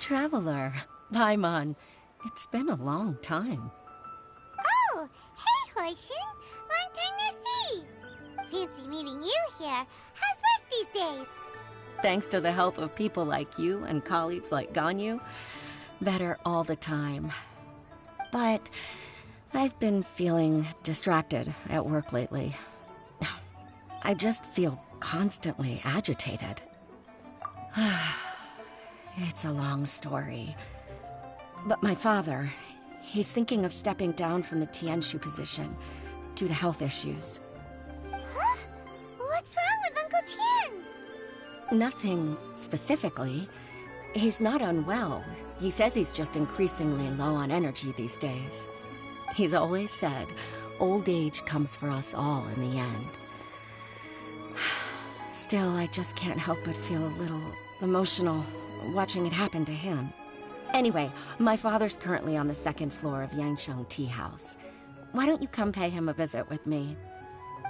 traveler. Paimon. It's been a long time. Oh, hey, Hoishin. Long time no see. Fancy meeting you here. How's work these days? Thanks to the help of people like you and colleagues like Ganyu, better all the time. But I've been feeling distracted at work lately. I just feel constantly agitated. It's a long story. But my father, he's thinking of stepping down from the Tianshu position due to health issues. Huh? What's wrong with Uncle Tian? Nothing specifically. He's not unwell. He says he's just increasingly low on energy these days. He's always said, old age comes for us all in the end. Still, I just can't help but feel a little emotional watching it happen to him. Anyway, my father's currently on the second floor of Yangsheng Tea House. Why don't you come pay him a visit with me?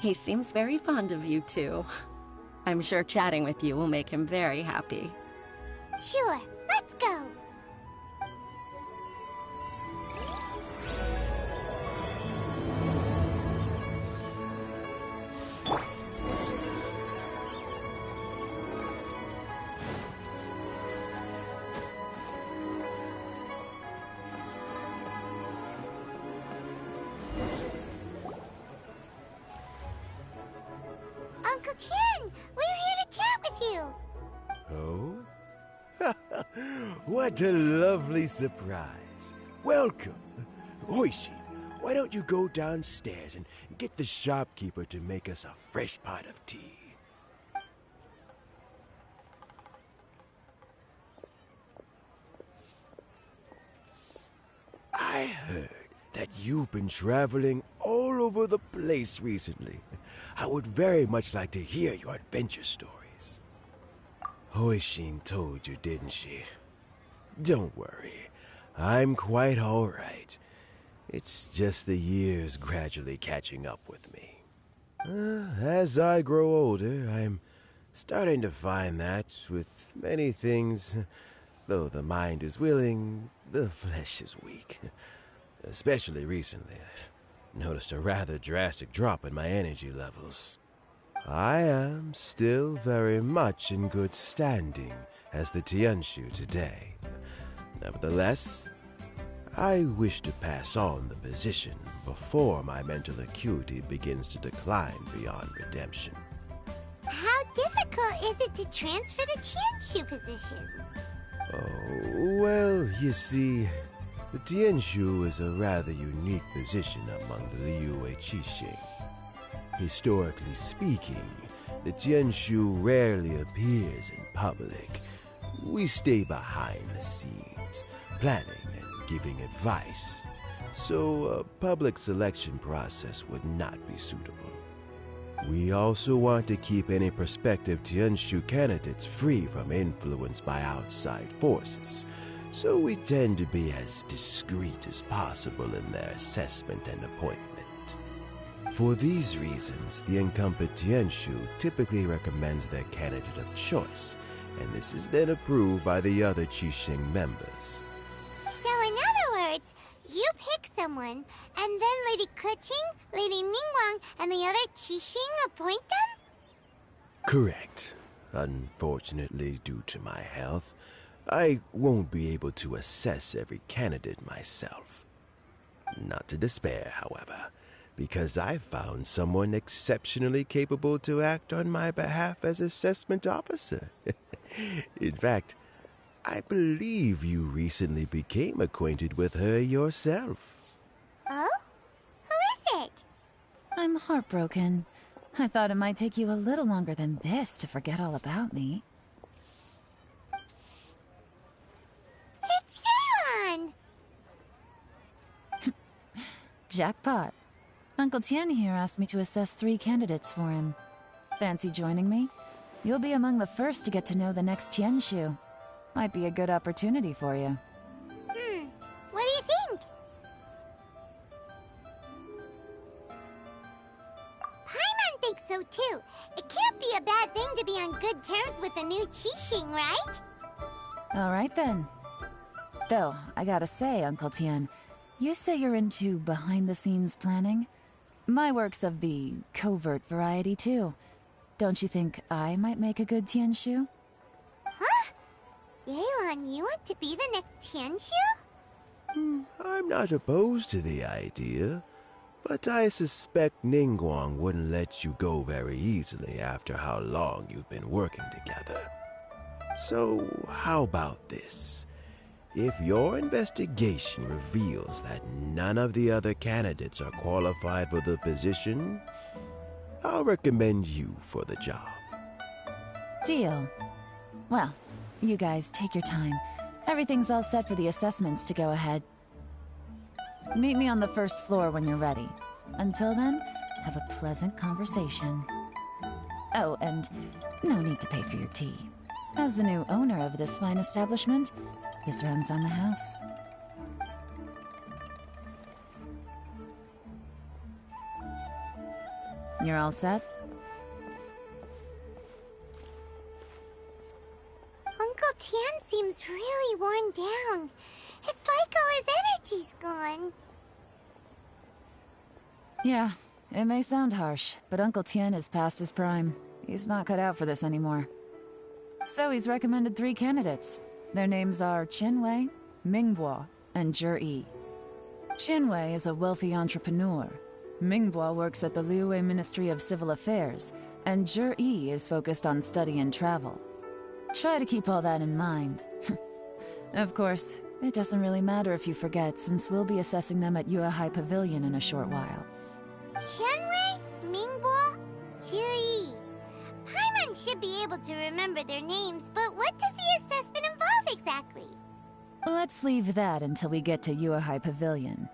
He seems very fond of you, too. I'm sure chatting with you will make him very happy. Sure, let's go. Uncle Tian, we're here to chat with you. Oh? What a lovely surprise. Welcome. Oishi, why don't you go downstairs and get the shopkeeper to make us a fresh pot of tea? I heard that you've been traveling all over the place recently. I would very much like to hear your adventure stories. Hoishin told you, didn't she? Don't worry, I'm quite all right. It's just the years gradually catching up with me. As I grow older, I'm starting to find that with many things, though the mind is willing, the flesh is weak. Especially recently, I've noticed a rather drastic drop in my energy levels. I am still very much in good standing as the Tianshu today. Nevertheless, I wish to pass on the position before my mental acuity begins to decline beyond redemption. How difficult is it to transfer the Tianshu position? Oh, well, you see, the Tianshu is a rather unique position among the Liyue Qixing. Historically speaking, the Tianshu rarely appears in public. We stay behind the scenes, planning and giving advice, so a public selection process would not be suitable. We also want to keep any prospective Tianshu candidates free from influence by outside forces, so we tend to be as discreet as possible in their assessment and appointment. For these reasons, the incumbent Tianshu typically recommends their candidate of choice, and this is then approved by the other Qixing members. So in other words, you pick someone, and then Lady Keqing, Lady Ningguang, and the other Qixing appoint them? Correct. Unfortunately, due to my health, I won't be able to assess every candidate myself. Not to despair, however, because I found someone exceptionally capable to act on my behalf as assessment officer. In fact, I believe you recently became acquainted with her yourself. Oh? Who is it? I'm heartbroken. I thought it might take you a little longer than this to forget all about me. It's Yelan! Jackpot. Uncle Tian here asked me to assess 3 candidates for him. Fancy joining me? You'll be among the first to get to know the next Tianshu. Might be a good opportunity for you. What do you think? Paimon thinks so too. It can't be a bad thing to be on good terms with a new Qixing, right? All right then. Though, I gotta say, Uncle Tian, you say you're into behind-the-scenes planning? My work's of the covert variety, too. Don't you think I might make a good Tianshu? Huh? Yelan, you want to be the next Tianshu? I'm not opposed to the idea, but I suspect Ningguang wouldn't let you go very easily after how long you've been working together. So, how about this? If your investigation reveals that none of the other candidates are qualified for the position, I'll recommend you for the job. Deal. Well, you guys take your time. Everything's all set for the assessments to go ahead. Meet me on the first floor when you're ready. Until then, have a pleasant conversation. Oh, and no need to pay for your tea. As the new owner of this fine establishment, this runs on the house. You're all set? Uncle Tian seems really worn down. It's like all his energy's gone. Yeah, it may sound harsh, but Uncle Tian is past his prime. He's not cut out for this anymore. So he's recommended 3 candidates. Their names are Qinwei, Mingbo, and Zhi. Qinwei is a wealthy entrepreneur. Mingbo works at the Liyue Ministry of Civil Affairs, and Zhi is focused on study and travel. Try to keep all that in mind. Of course, it doesn't really matter if you forget, since we'll be assessing them at Yuehai Pavilion in a short while. Qianwei, Mingbo, Zhi. Paimon should be able to remember their names, but what does the assessment involve exactly? Let's leave that until we get to Yuehai Pavilion.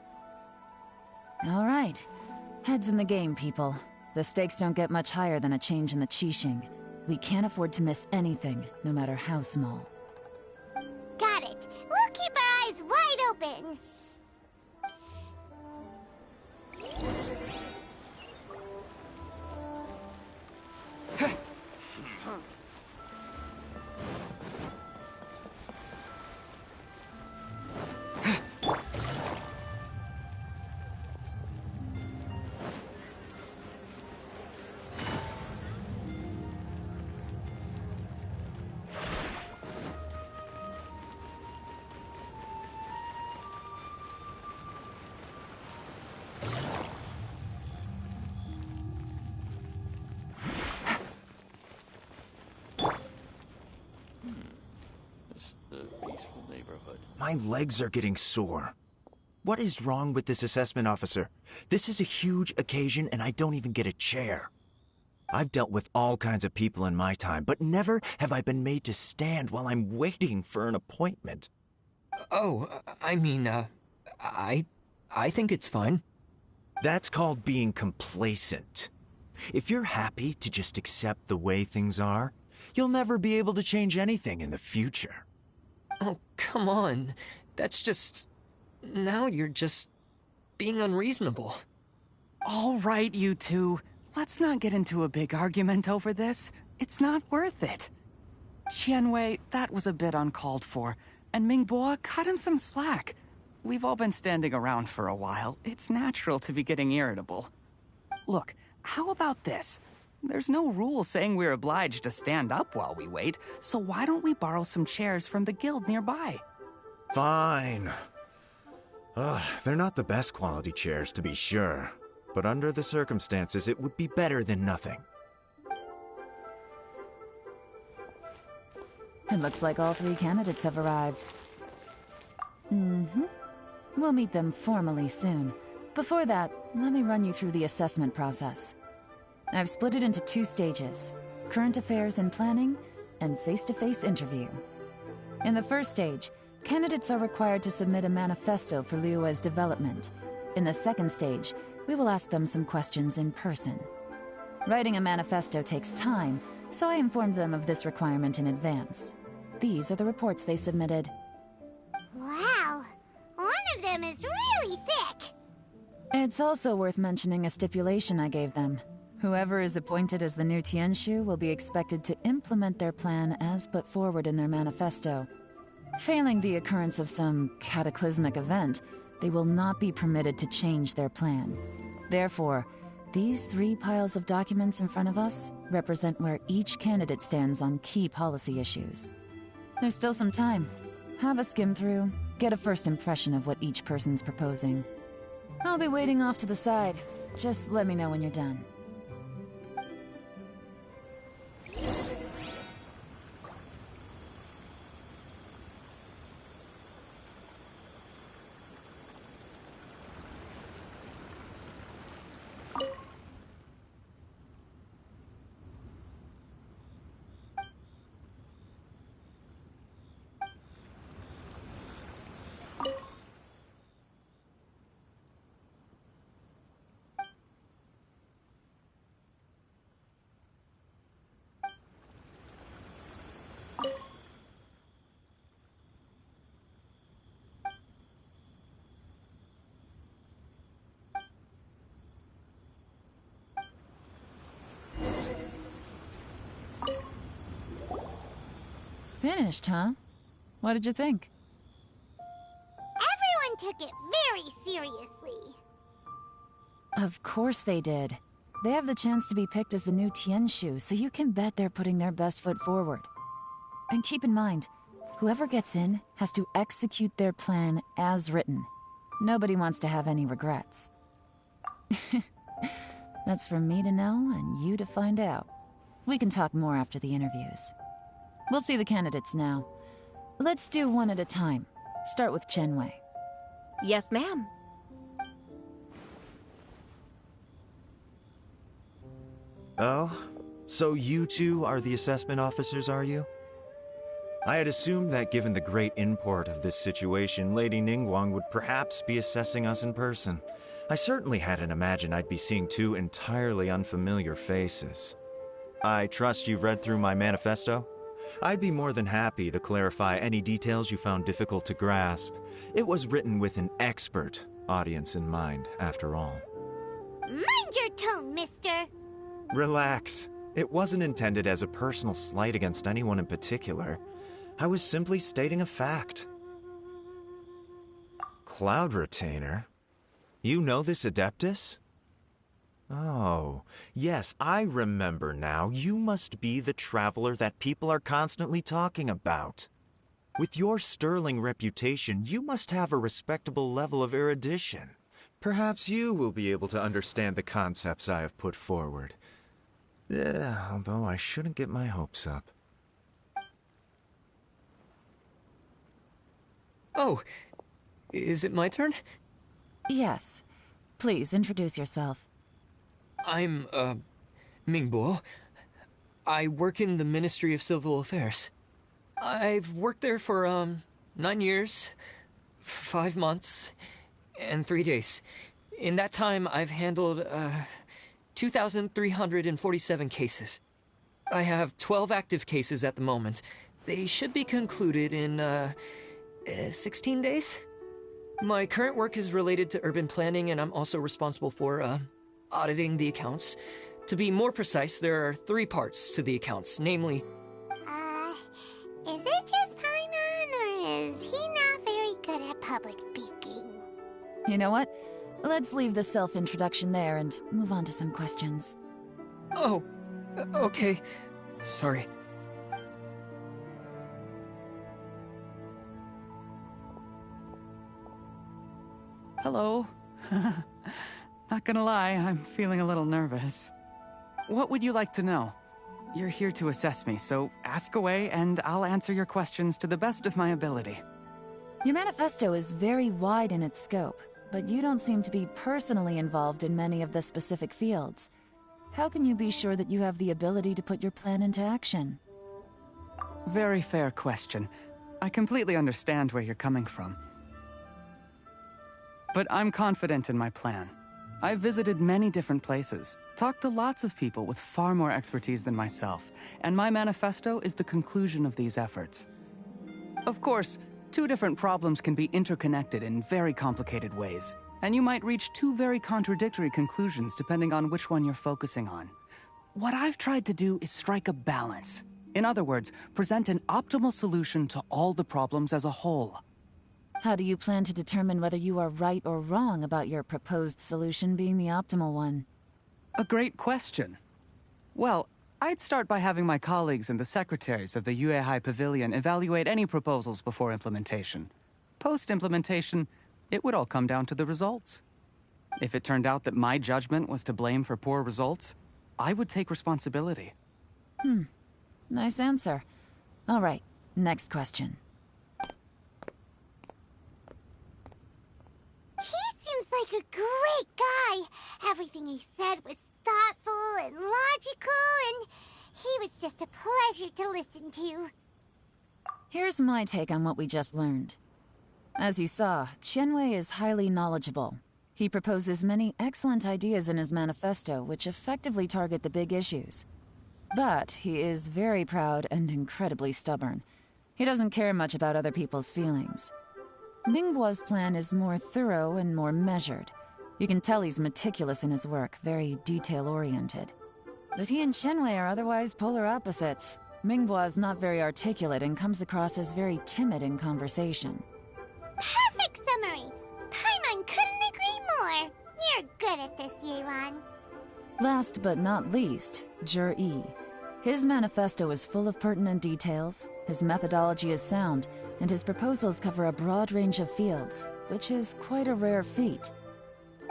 All right. Heads in the game, people. The stakes don't get much higher than a change in the Qixing. We can't afford to miss anything, no matter how small. Got it. We'll keep our eyes wide open. My legs are getting sore. What is wrong with this assessment officer? This is a huge occasion and I don't even get a chair. I've dealt with all kinds of people in my time, but never have I been made to stand while I'm waiting for an appointment. Oh, I mean, I think it's fine. That's called being complacent. If you're happy to just accept the way things are, you'll never be able to change anything in the future. Oh, come on. That's just... Now you're just... being unreasonable. All right, you two. Let's not get into a big argument over this. It's not worth it. Qianwei, that was a bit uncalled for. And Mingbo, cut him some slack. We've all been standing around for a while. It's natural to be getting irritable. Look, how about this? There's no rule saying we're obliged to stand up while we wait, so why don't we borrow some chairs from the guild nearby? Fine. They're not the best quality chairs, to be sure. But under the circumstances, it would be better than nothing. It looks like all 3 candidates have arrived. We'll meet them formally soon. Before that, let me run you through the assessment process. I've split it into 2 stages: current affairs and planning, and face-to-face interview. In the first stage, candidates are required to submit a manifesto for Liyue's development. In the second stage, we will ask them some questions in person. Writing a manifesto takes time, so I informed them of this requirement in advance. These are the reports they submitted. Wow. One of them is really thick. It's also worth mentioning a stipulation I gave them. Whoever is appointed as the new Tianshu will be expected to implement their plan as put forward in their manifesto. Failing the occurrence of some cataclysmic event, they will not be permitted to change their plan. Therefore, these 3 piles of documents in front of us represent where each candidate stands on key policy issues. There's still some time. Have a skim through, get a first impression of what each person's proposing. I'll be waiting off to the side. Just let me know when you're done. Finished, huh? What did you think? Everyone took it very seriously. Of course they did. They have the chance to be picked as the new Tianshu, so you can bet they're putting their best foot forward. And keep in mind, whoever gets in has to execute their plan as written. Nobody wants to have any regrets. That's for me to know and you to find out. We can talk more after the interviews. We'll see the candidates now. Let's do one at a time. Start with Chenwei. Yes, ma'am. Oh? So you two are the assessment officers, are you? I had assumed that given the great import of this situation, Lady Ningguang would perhaps be assessing us in person. I certainly hadn't imagined I'd be seeing 2 entirely unfamiliar faces. I trust you've read through my manifesto? I'd be more than happy to clarify any details you found difficult to grasp. It was written with an expert audience in mind, after all. Mind your tone, mister! Relax. It wasn't intended as a personal slight against anyone in particular. I was simply stating a fact. Cloud Retainer? You know this Adeptus? Oh, yes, I remember now. You must be the traveler that people are constantly talking about. With your sterling reputation, you must have a respectable level of erudition. Perhaps you will be able to understand the concepts I have put forward. Yeah, although I shouldn't get my hopes up. Oh, is it my turn? Yes. Please, introduce yourself. I'm, Mingbo. I work in the Ministry of Civil Affairs. I've worked there for, 9 years, 5 months, and 3 days. In that time, I've handled, 2,347 cases. I have 12 active cases at the moment. They should be concluded in, 16 days? My current work is related to urban planning, and I'm also responsible for, auditing the accounts. To be more precise, there are 3 parts to the accounts, namely... Is it just Paimon, or is he not very good at public speaking? You know what? Let's leave the self-introduction there and move on to some questions. Oh, okay. Sorry. Hello. Not gonna lie, I'm feeling a little nervous. What would you like to know? You're here to assess me, so ask away and I'll answer your questions to the best of my ability. Your manifesto is very wide in its scope, but you don't seem to be personally involved in many of the specific fields. How can you be sure that you have the ability to put your plan into action? Very fair question. I completely understand where you're coming from. But I'm confident in my plan. I've visited many different places, talked to lots of people with far more expertise than myself, and my manifesto is the conclusion of these efforts. Of course, 2 different problems can be interconnected in very complicated ways, and you might reach 2 very contradictory conclusions depending on which one you're focusing on. What I've tried to do is strike a balance, In other words, present an optimal solution to all the problems as a whole. How do you plan to determine whether you are right or wrong about your proposed solution being the optimal one? A great question. Well, I'd start by having my colleagues and the secretaries of the Yuehai Pavilion evaluate any proposals before implementation. Post-implementation, it would all come down to the results. If it turned out that my judgment was to blame for poor results, I would take responsibility. Nice answer. All right, next question. He seems like a great guy. Everything he said was thoughtful and logical, and he was just a pleasure to listen to. Here's my take on what we just learned. As you saw, Qianwei is highly knowledgeable. He proposes many excellent ideas in his manifesto which effectively target the big issues. But he is very proud and incredibly stubborn. He doesn't care much about other people's feelings. Ningguo's plan is more thorough and more measured. You can tell he's meticulous in his work, very detail-oriented. But he and Qianwei are otherwise polar opposites. Mingguo is not very articulate and comes across as very timid in conversation. Perfect summary! Paimon couldn't agree more. You're good at this, Yelan. Last but not least, Zhi. His manifesto is full of pertinent details, his methodology is sound, and his proposals cover a broad range of fields, which is quite a rare feat.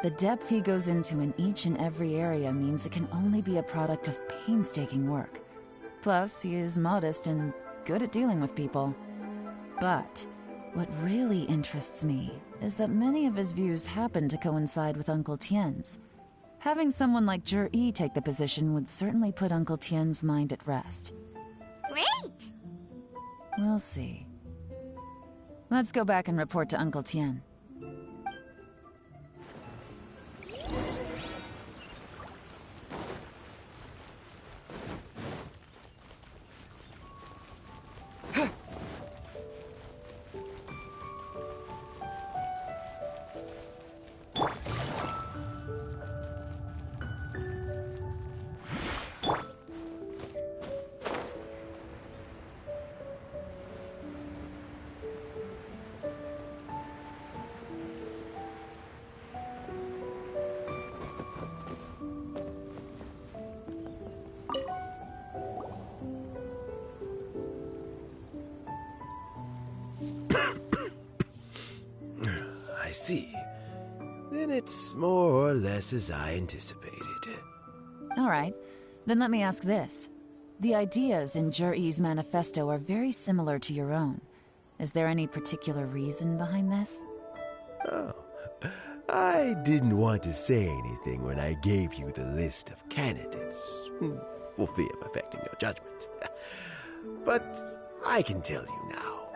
The depth he goes into in each and every area means it can only be a product of painstaking work. Plus, he is modest and good at dealing with people. But what really interests me is that many of his views happen to coincide with Uncle Tien's. Having someone like Zhi take the position would certainly put Uncle Tien's mind at rest. Great! We'll see. Let's go back and report to Uncle Tien. I see. Then it's more or less as I anticipated. All right, then let me ask this. The ideas in Zhi's manifesto are very similar to your own. Is there any particular reason behind this? Oh, I didn't want to say anything when I gave you the list of candidates, for fear of affecting your judgment. But I can tell you now.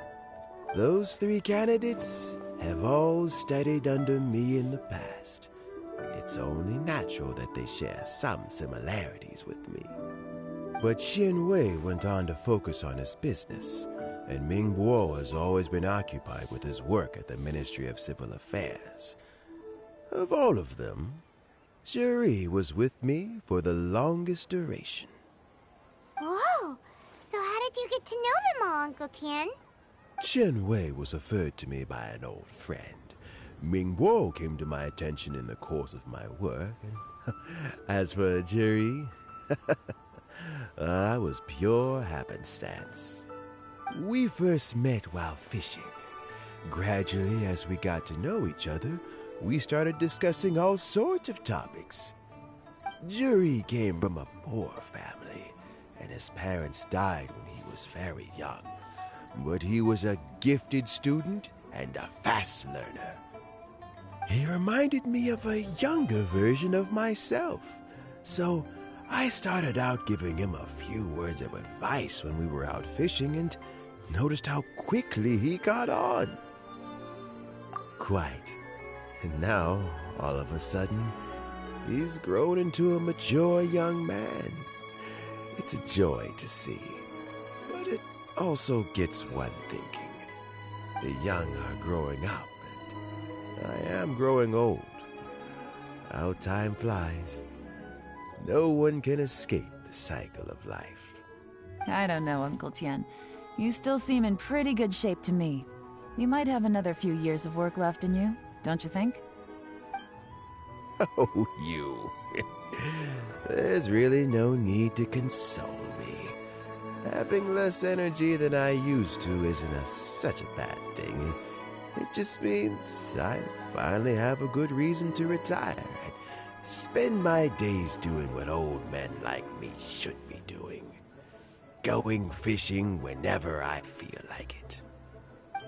Those 3 candidates have all studied under me in the past. It's only natural that they share some similarities with me. But Qianwei went on to focus on his business, and Mingguo has always been occupied with his work at the Ministry of Civil Affairs. Of all of them, Zhi was with me for the longest duration. Whoa! So how did you get to know them all, Uncle Tien? Qianwei was referred to me by an old friend. Mingguo came to my attention in the course of my work. As for Zhi, I was pure happenstance. We first met while fishing. Gradually, as we got to know each other, we started discussing all sorts of topics. Zhi came from a poor family, and his parents died when he was very young. But he was a gifted student and a fast learner. He reminded me of a younger version of myself, so I started out giving him a few words of advice when we were out fishing and noticed how quickly he got on. Quite. And now, all of a sudden, he's grown into a mature young man. It's a joy to see, but it also gets one thinking. The young are growing up, and I am growing old. How time flies. No one can escape the cycle of life. I don't know, Uncle Tian. You still seem in pretty good shape to me. You might have another few years of work left in you, don't you think? Oh, you. There's really no need to console me. Having less energy than I used to isn't such a bad thing. It just means I finally have a good reason to retire and spend my days doing what old men like me should be doing. Going fishing whenever I feel like it.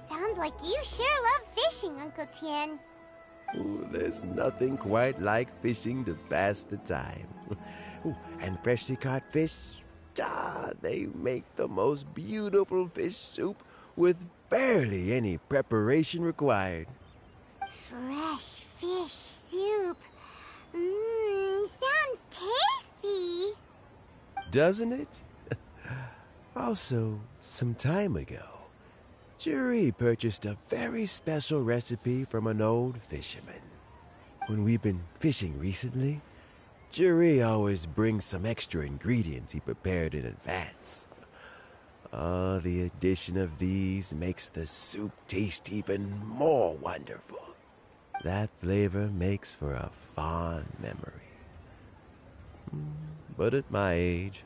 Sounds like you sure love fishing, Uncle Tian. Ooh, there's nothing quite like fishing to pass the time. Ooh, and freshly caught fish, they make the most beautiful fish soup with barely any preparation required. Fresh fish soup. Sounds tasty. Doesn't it? Also, some time ago, Juri purchased a very special recipe from an old fisherman. When we've been fishing recently, Juri always brings some extra ingredients he prepared in advance. The addition of these makes the soup taste even more wonderful. That flavor makes for a fond memory. But at my age,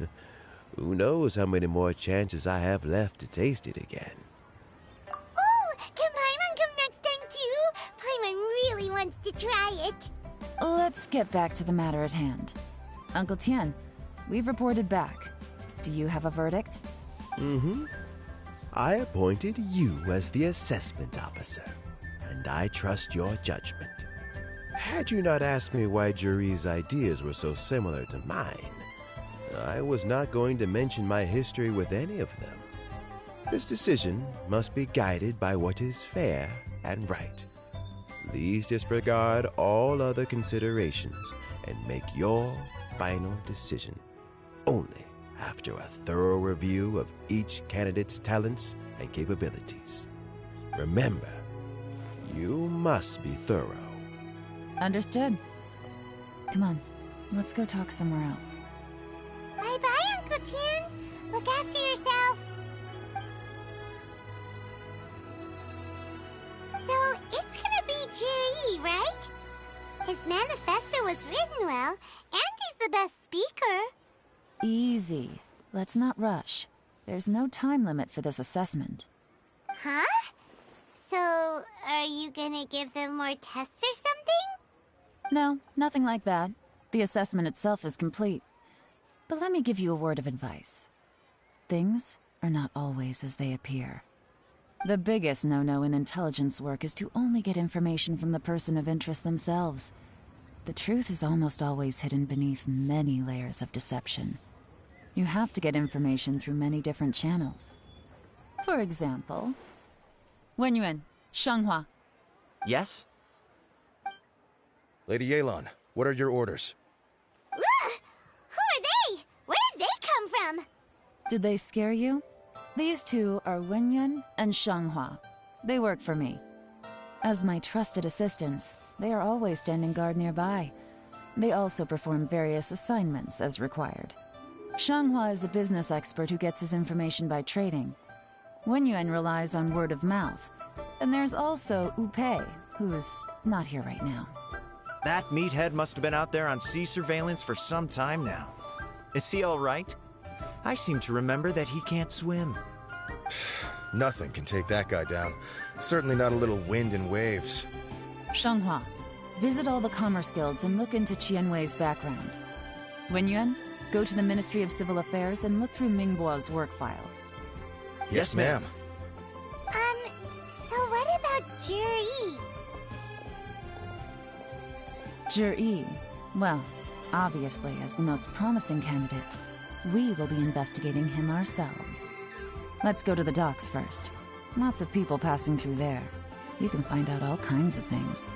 who knows how many more chances I have left to taste it again. Oh, can Paimon come next time too? Paimon really wants to try it. Let's get back to the matter at hand. Uncle Tian, we've reported back. Do you have a verdict? I appointed you as the assessment officer, and I trust your judgment. Had you not asked me why Juri's ideas were so similar to mine, I was not going to mention my history with any of them. This decision must be guided by what is fair and right. Please disregard all other considerations and make your final decision only after a thorough review of each candidate's talents and capabilities. Remember, you must be thorough. Understood. Come on, let's go talk somewhere else. Bye-bye, Uncle Tian. Look after yourself. So, it's gonna be Juri, right? His manifesto was written well, and he's the best speaker. Easy. Let's not rush. There's no time limit for this assessment. Huh? So, are you gonna give them more tests or something? No, nothing like that. The assessment itself is complete. But let me give you a word of advice. Things are not always as they appear. The biggest no-no in intelligence work is to only get information from the person of interest themselves. The truth is almost always hidden beneath many layers of deception. You have to get information through many different channels. For example, Wenyuan, Shanghua. Yes? Lady Yelan, what are your orders? Ugh! Who are they? Where did they come from? Did they scare you? These two are Wenyuan and Shanghua. They work for me. As my trusted assistants, they are always standing guard nearby. They also perform various assignments as required. Shanghua is a business expert who gets his information by trading. Wenyuan relies on word of mouth. And there's also Upei, who's not here right now. That meathead must have been out there on sea surveillance for some time now. Is he all right? I seem to remember that he can't swim. Nothing can take that guy down. Certainly not a little wind and waves. Shanghua, visit all the commerce guilds and look into Qianwei's background. Wenyuan, go to the Ministry of Civil Affairs and look through Mingbo's work files. Yes, ma'am. So what about Juri? Juri, well, obviously as the most promising candidate, we will be investigating him ourselves. Let's go to the docks first. Lots of people passing through there. You can find out all kinds of things.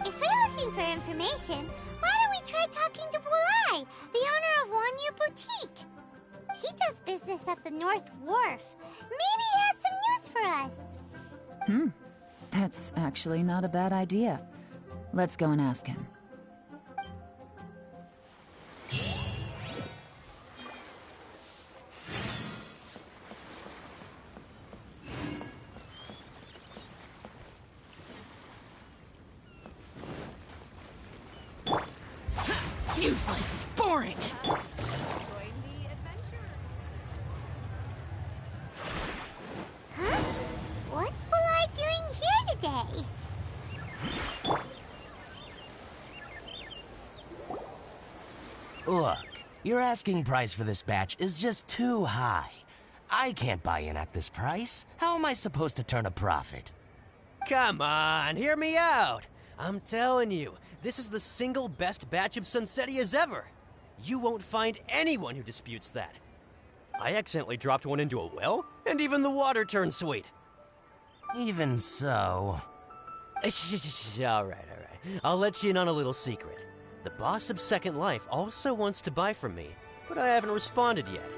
If we're looking for information, why don't we try talking to Bulai, the owner of Wanyu Boutique? He does business at the North Wharf. Maybe he has some news for us. That's actually not a bad idea. Let's go and ask him. Useless. Boring. Huh? What's Bulai doing here today? Look, your asking price for this batch is just too high. I can't buy in at this price. How am I supposed to turn a profit? Come on, hear me out. I'm telling you, this is the single best batch of Sunsetias ever. You won't find anyone who disputes that. I accidentally dropped one into a well, and even the water turned sweet. Even so... All right. I'll let you in on a little secret. The boss of Second Life also wants to buy from me, but I haven't responded yet.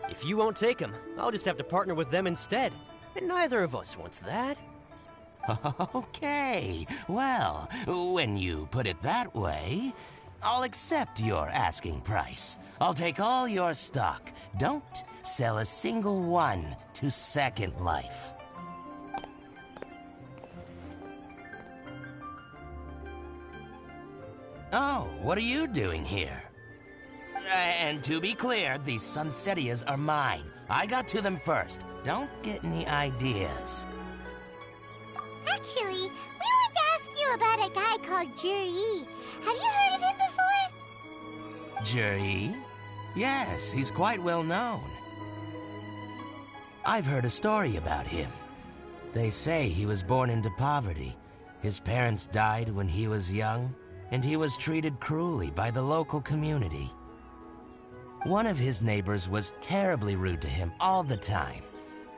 If you won't take him, I'll just have to partner with them instead, and neither of us wants that. Okay, well, when you put it that way, I'll accept your asking price. I'll take all your stock. Don't sell a single one to Second Life. Oh, what are you doing here? And to be clear, these Sunsetias are mine. I got to them first. Don't get any ideas. Actually, we want to ask you about a guy called Juri. Have you heard of him before? Juri? Yes, he's quite well known. I've heard a story about him. They say he was born into poverty. His parents died when he was young, and he was treated cruelly by the local community. One of his neighbors was terribly rude to him all the time,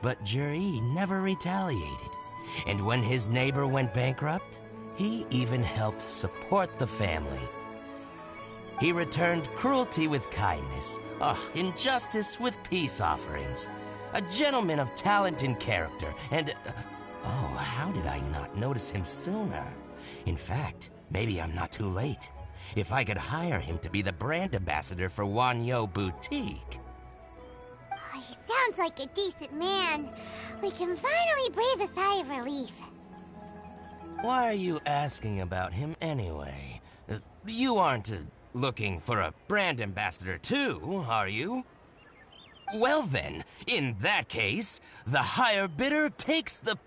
but Juri never retaliated. And when his neighbor went bankrupt, he even helped support the family. He returned cruelty with kindness, injustice with peace offerings. A gentleman of talent and character, and... oh, how did I not notice him sooner? In fact, maybe I'm not too late. If I could hire him to be the brand ambassador for Wanyo Boutique. Oh, he sounds like a decent man. We can finally breathe a sigh of relief. Why are you asking about him anyway? You aren't looking for a brand ambassador too, are you? Well then, in that case, the higher bidder takes the...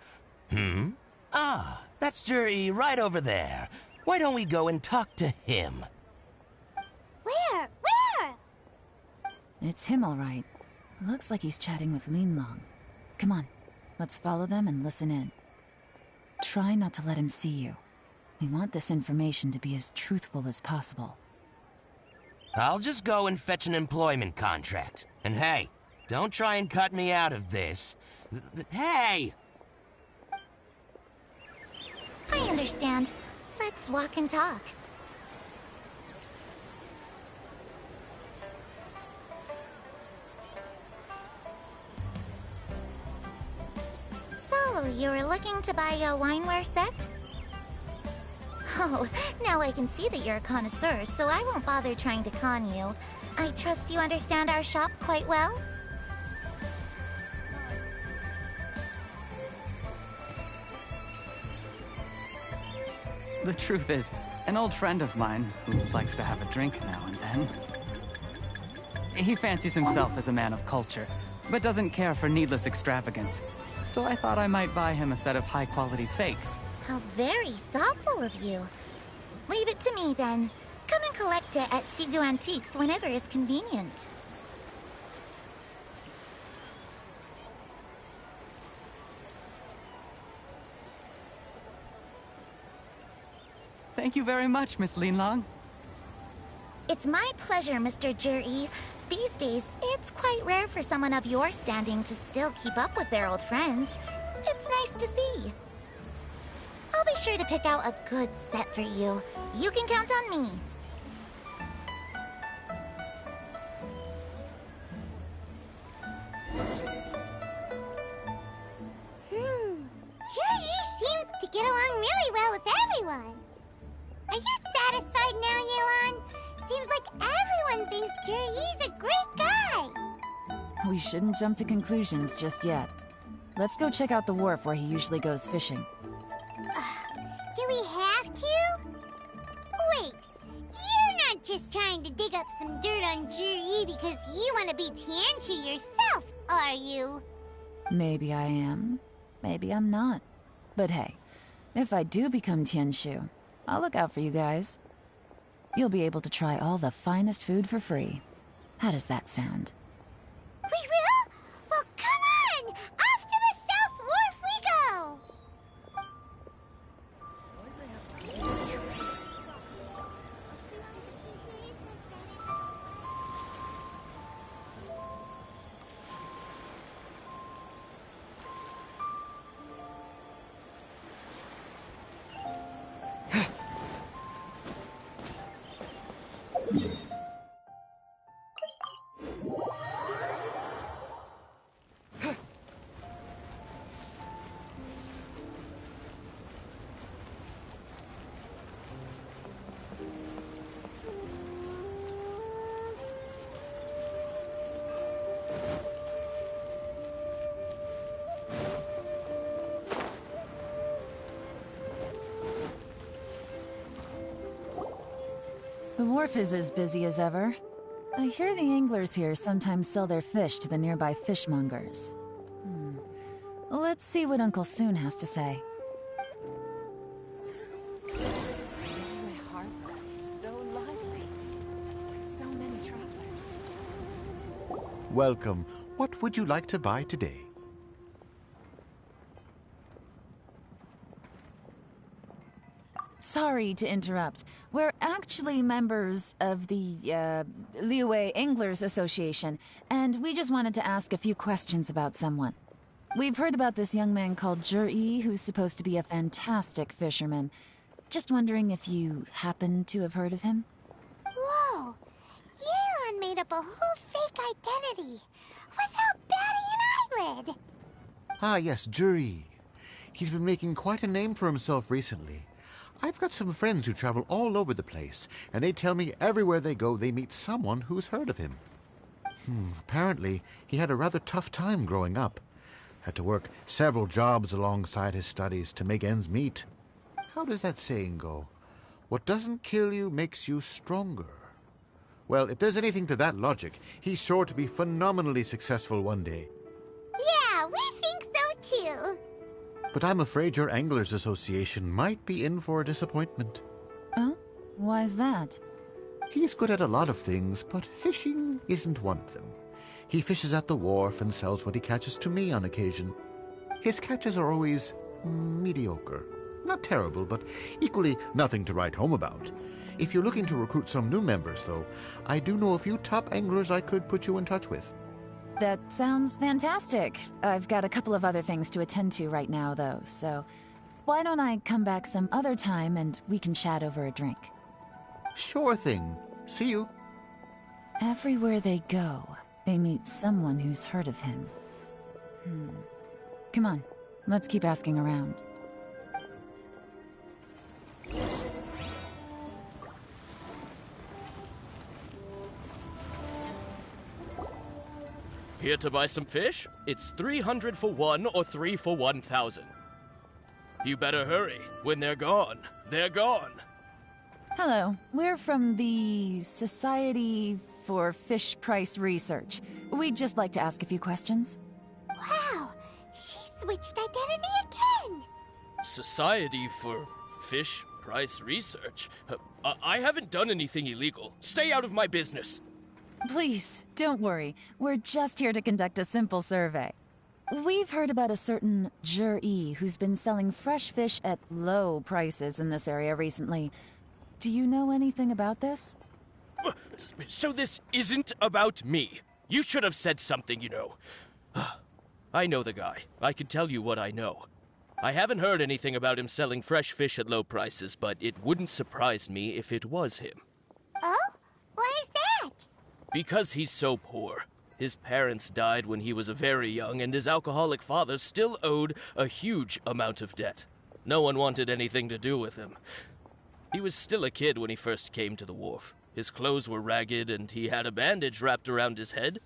Ah, that's Juri right over there. Why don't we go and talk to him? Where? It's him, all right. Looks like he's chatting with Yelan. Come on, let's follow them and listen in. Try not to let him see you. We want this information to be as truthful as possible. I'll just go and fetch an employment contract. And hey, don't try and cut me out of this. Hey! I understand. Let's walk and talk. So, you were looking to buy a wineware set? Oh, now I can see that you're a connoisseur, so I won't bother trying to con you. I trust you understand our shop quite well? The truth is, an old friend of mine, who likes to have a drink now and then, he fancies himself as a man of culture, but doesn't care for needless extravagance. So I thought I might buy him a set of high-quality fakes. How very thoughtful of you. Leave it to me, then. Come and collect it at Shigu Antiques whenever is convenient. Thank you very much, Miss Yelan. It's my pleasure, Mr. Juri. These days, it's quite rare for someone of your standing to still keep up with their old friends. It's nice to see. I'll be sure to pick out a good set for you. You can count on me. Juri seems to get along really well with everyone. Are you satisfied now, Yelan? Seems like everyone thinks Juri's a great guy. We shouldn't jump to conclusions just yet. Let's go check out the wharf where he usually goes fishing. Do we have to? Wait, you're not just trying to dig up some dirt on Juri because you want to be Tianshu yourself, are you? Maybe I am. Maybe I'm not. But hey, if I do become Tianshu, I'll look out for you guys. You'll be able to try all the finest food for free. How does that sound? We will? Well, come on! Off to the South Wharf we go! The wharf is as busy as ever. I hear the anglers here sometimes sell their fish to the nearby fishmongers. Let's see what Uncle Soon has to say. Railway Harbor is so lively, with so many travelers. Welcome. What would you like to buy today? Sorry to interrupt. We're actually members of the, Liyue Anglers Association, and we just wanted to ask a few questions about someone. We've heard about this young man called Juri, who's supposed to be a fantastic fisherman. Just wondering if you happen to have heard of him? Whoa! Yelan made up a whole fake identity without batting an eyelid! Ah, yes, Juri. He's been making quite a name for himself recently. I've got some friends who travel all over the place, and they tell me everywhere they go they meet someone who's heard of him. Apparently, he had a rather tough time growing up. Had to work several jobs alongside his studies to make ends meet. How does that saying go? What doesn't kill you makes you stronger. Well, if there's anything to that logic, he's sure to be phenomenally successful one day. Yeah, we think so too. But I'm afraid your Anglers Association might be in for a disappointment. Oh? Why's that? He's good at a lot of things, but fishing isn't one of them. He fishes at the wharf and sells what he catches to me on occasion. His catches are always mediocre. Not terrible, but equally nothing to write home about. If you're looking to recruit some new members, though, I do know a few top anglers I could put you in touch with. That sounds fantastic. I've got a couple of other things to attend to right now, though, so why don't I come back some other time and we can chat over a drink? Sure thing. See you. Everywhere they go, they meet someone who's heard of him. Come on, let's keep asking around. Here to buy some fish? It's 300 for one or 3 for 1,000. You better hurry. When they're gone, they're gone. Hello, we're from the Society for Fish Price Research. We'd just like to ask a few questions. Wow, she switched identity again! Society for Fish Price Research? I haven't done anything illegal. Stay out of my business. Please, don't worry. We're just here to conduct a simple survey. We've heard about a certain Juri who's been selling fresh fish at low prices in this area recently. Do you know anything about this? So this isn't about me. You should have said something, you know. I know the guy. I can tell you what I know. I haven't heard anything about him selling fresh fish at low prices, but it wouldn't surprise me if it was him. Oh? Why is that? Because he's so poor. His parents died when he was very young, and his alcoholic father still owed a huge amount of debt. No one wanted anything to do with him. He was still a kid when he first came to the wharf. His clothes were ragged, and he had a bandage wrapped around his head.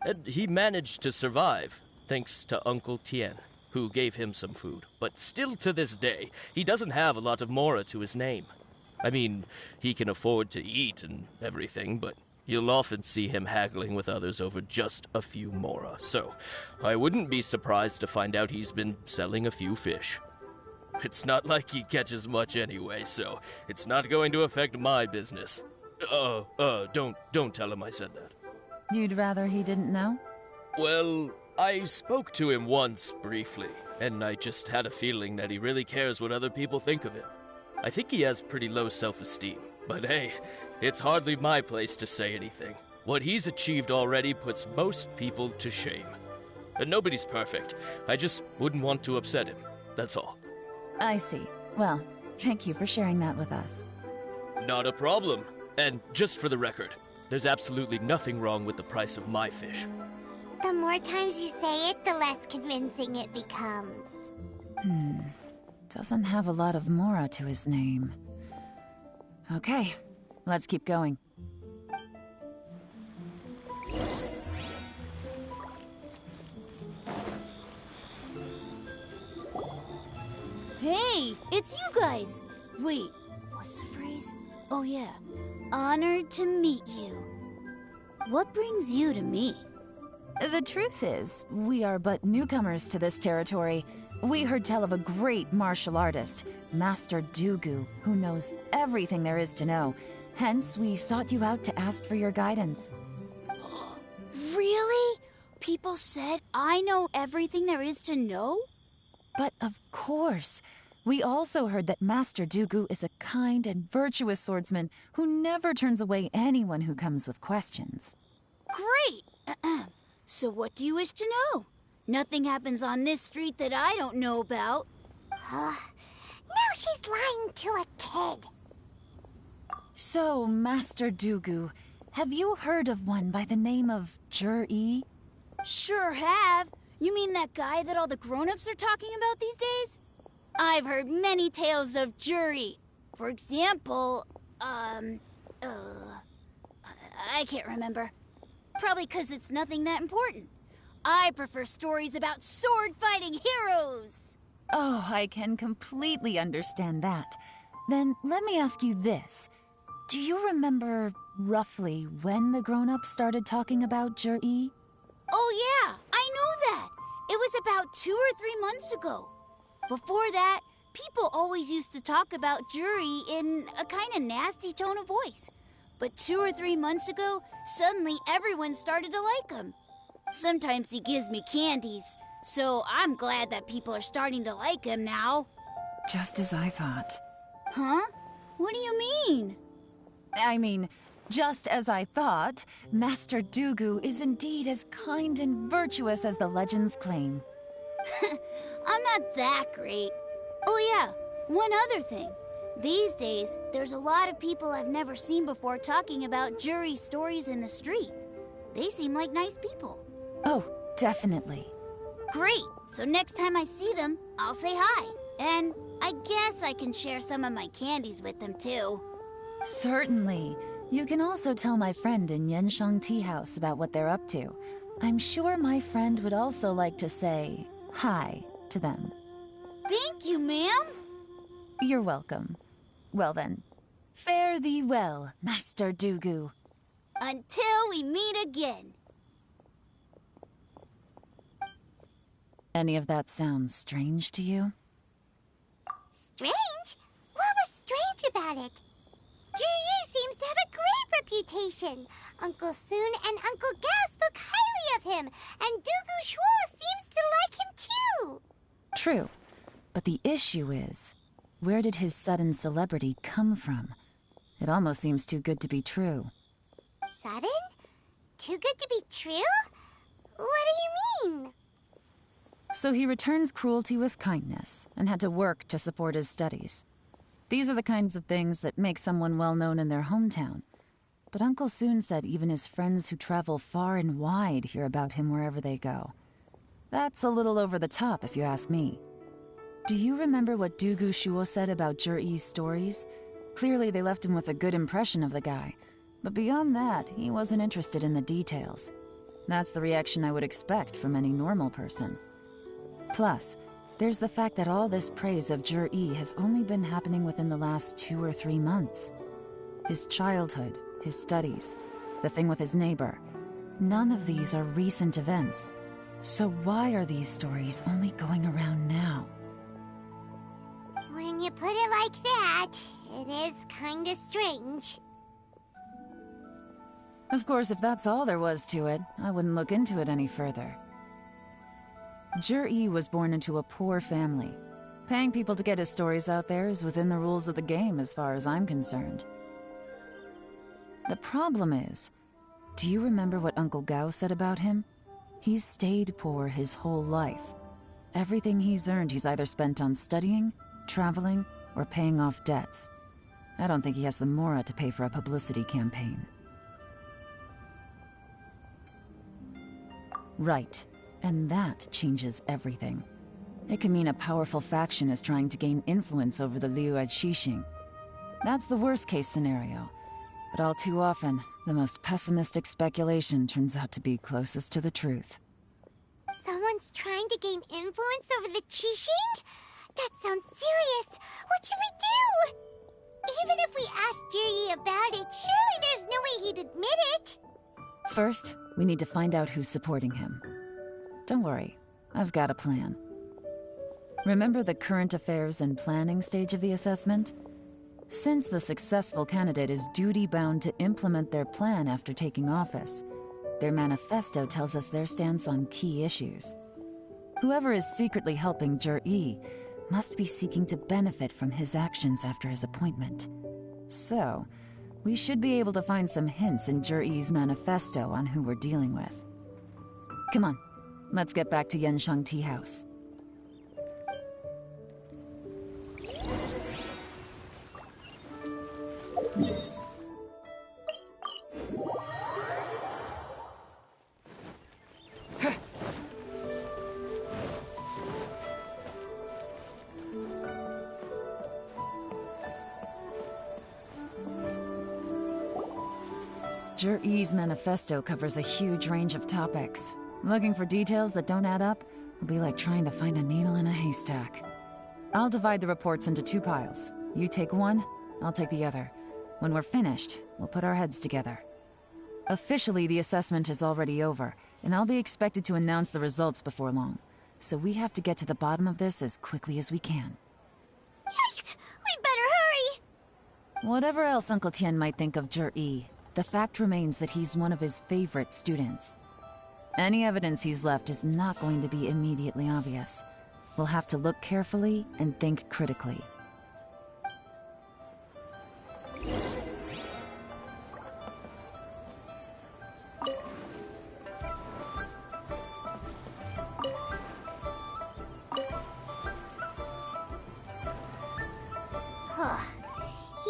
And he managed to survive, thanks to Uncle Tien, who gave him some food. But still to this day, he doesn't have a lot of mora to his name. I mean, he can afford to eat and everything, but you'll often see him haggling with others over just a few mora, so I wouldn't be surprised to find out he's been selling a few fish. It's not like he catches much anyway, so it's not going to affect my business. Don't tell him I said that. You'd rather he didn't know? Well, I spoke to him once, briefly, and I just had a feeling that he really cares what other people think of him. I think he has pretty low self-esteem, but hey, it's hardly my place to say anything. What he's achieved already puts most people to shame. And nobody's perfect. I just wouldn't want to upset him, that's all. I see. Well, thank you for sharing that with us. Not a problem. And just for the record, there's absolutely nothing wrong with the price of my fish. The more times you say it, the less convincing it becomes. Doesn't have a lot of mora to his name. Okay, let's keep going. Hey, it's you guys! Wait, what's the phrase? Oh yeah, honored to meet you. What brings you to me? The truth is, we are but newcomers to this territory. We heard tell of a great martial artist, Master Dugu, who knows everything there is to know. Hence, we sought you out to ask for your guidance. Really? People said I know everything there is to know? But of course. We also heard that Master Dugu is a kind and virtuous swordsman who never turns away anyone who comes with questions. Great! So what do you wish to know? Nothing happens on this street that I don't know about. Now she's lying to a kid. So, Master Dugu, have you heard of one by the name of Jur-E? Sure have. You mean that guy that all the grown-ups are talking about these days? I've heard many tales of Juri. For example, I can't remember. Probably 'cause it's nothing that important. I prefer stories about sword-fighting heroes. Oh, I can completely understand that. Then let me ask you this. Do you remember roughly when the grown-ups started talking about Jur-E? Oh yeah, I know that. It was about 2 or 3 months ago. Before that, people always used to talk about Juri in a kind of nasty tone of voice. But 2 or 3 months ago, suddenly everyone started to like him. Sometimes he gives me candies, so I'm glad that people are starting to like him now. Just as I thought. Huh? What do you mean? I mean, just as I thought, Master Dugu is indeed as kind and virtuous as the legends claim. I'm not that great. Oh yeah, one other thing. These days, there's a lot of people I've never seen before talking about Juri stories in the street. They seem like nice people. Oh, definitely. Great, so next time I see them, I'll say hi. And I guess I can share some of my candies with them too. Certainly. You can also tell my friend in Yenshang Tea House about what they're up to. I'm sure my friend would also like to say hi to them. Thank you, ma'am. You're welcome. Well then, fare thee well, Master Dugu. Until we meet again. Any of that sound strange to you? Strange? What was strange about it? Juri seems to have a great reputation. Uncle Soon and Uncle Gas spoke highly of him, and Dugu Shuo seems to like him too. True, but the issue is, where did his sudden celebrity come from? It almost seems too good to be true. Sudden? Too good to be true? What do you mean? So he returns cruelty with kindness, and had to work to support his studies. These are the kinds of things that make someone well known in their hometown. But Uncle Soon said even his friends who travel far and wide hear about him wherever they go. That's a little over the top, if you ask me. Do you remember what Dugu Shuo said about Jur-E's stories? Clearly they left him with a good impression of the guy. But beyond that, he wasn't interested in the details. That's the reaction I would expect from any normal person. Plus, There's the fact that all this praise of Jur-E has only been happening within the last 2 or 3 months. His childhood, his studies, the thing with his neighbor. None of these are recent events. So why are these stories only going around now? When you put it like that, it is kinda strange. Of course, if that's all there was to it, I wouldn't look into it any further. Jur-E was born into a poor family. Paying people to get his stories out there is within the rules of the game as far as I'm concerned. The problem is, do you remember what Uncle Gao said about him? He's stayed poor his whole life. Everything he's earned he's either spent on studying, traveling, or paying off debts. I don't think he has the mora to pay for a publicity campaign. Right. And that changes everything. It can mean a powerful faction is trying to gain influence over the Liu at Xixing. That's the worst-case scenario. But all too often, the most pessimistic speculation turns out to be closest to the truth. Someone's trying to gain influence over the Xixing? That sounds serious. What should we do? Even if we asked Juri about it, surely there's no way he'd admit it. First, we need to find out who's supporting him. Don't worry, I've got a plan. Remember the current affairs and planning stage of the assessment? Since the successful candidate is duty-bound to implement their plan after taking office, their manifesto tells us their stance on key issues. Whoever is secretly helping Jur-E must be seeking to benefit from his actions after his appointment. So, we should be able to find some hints in Jur-E's manifesto on who we're dealing with. Come on, let's get back to Yenshang Tea House. Jur-E's manifesto covers a huge range of topics. Looking for details that don't add up will be like trying to find a needle in a haystack. I'll divide the reports into 2 piles. You take one, I'll take the other. When we're finished, we'll put our heads together. Officially, the assessment is already over, and I'll be expected to announce the results before long. So we have to get to the bottom of this as quickly as we can. Yikes! We better hurry! Whatever else Uncle Tian might think of Jur-E, the fact remains that he's one of his favorite students. Any evidence he's left is not going to be immediately obvious. We'll have to look carefully and think critically.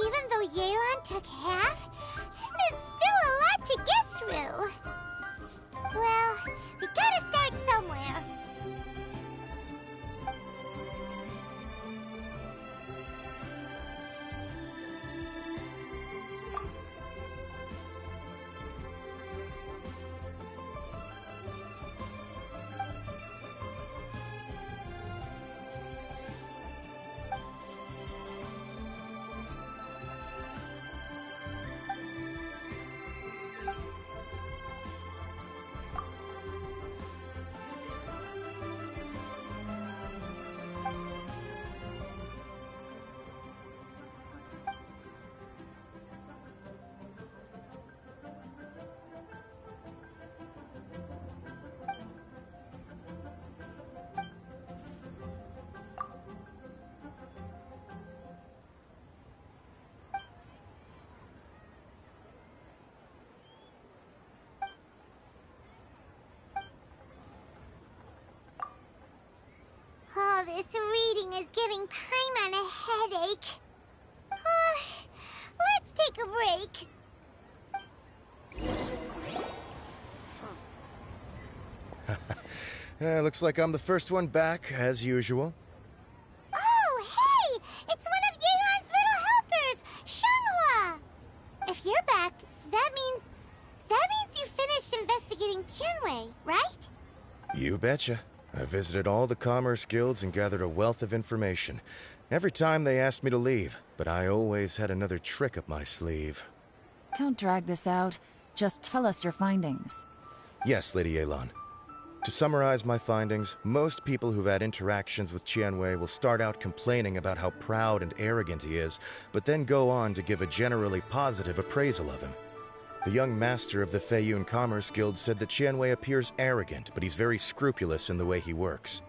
Even though Yelan took half, this is still a lot to get through. Well, we gotta start somewhere. All this reading is giving Paimon a headache. Let's take a break. Looks like I'm the first one back, as usual. Oh, hey! It's one of Yelan's little helpers, Shanghua! If you're back, that means you finished investigating Tianwei, right? You betcha. I visited all the commerce guilds and gathered a wealth of information. Every time they asked me to leave, but I always had another trick up my sleeve. Don't drag this out. Just tell us your findings. Yes, Lady Yelan. To summarize my findings, most people who've had interactions with Qianwei will start out complaining about how proud and arrogant he is, but then go on to give a generally positive appraisal of him. The young master of the Feiyun Commerce Guild said that Qianwei appears arrogant, but he's very scrupulous in the way he works.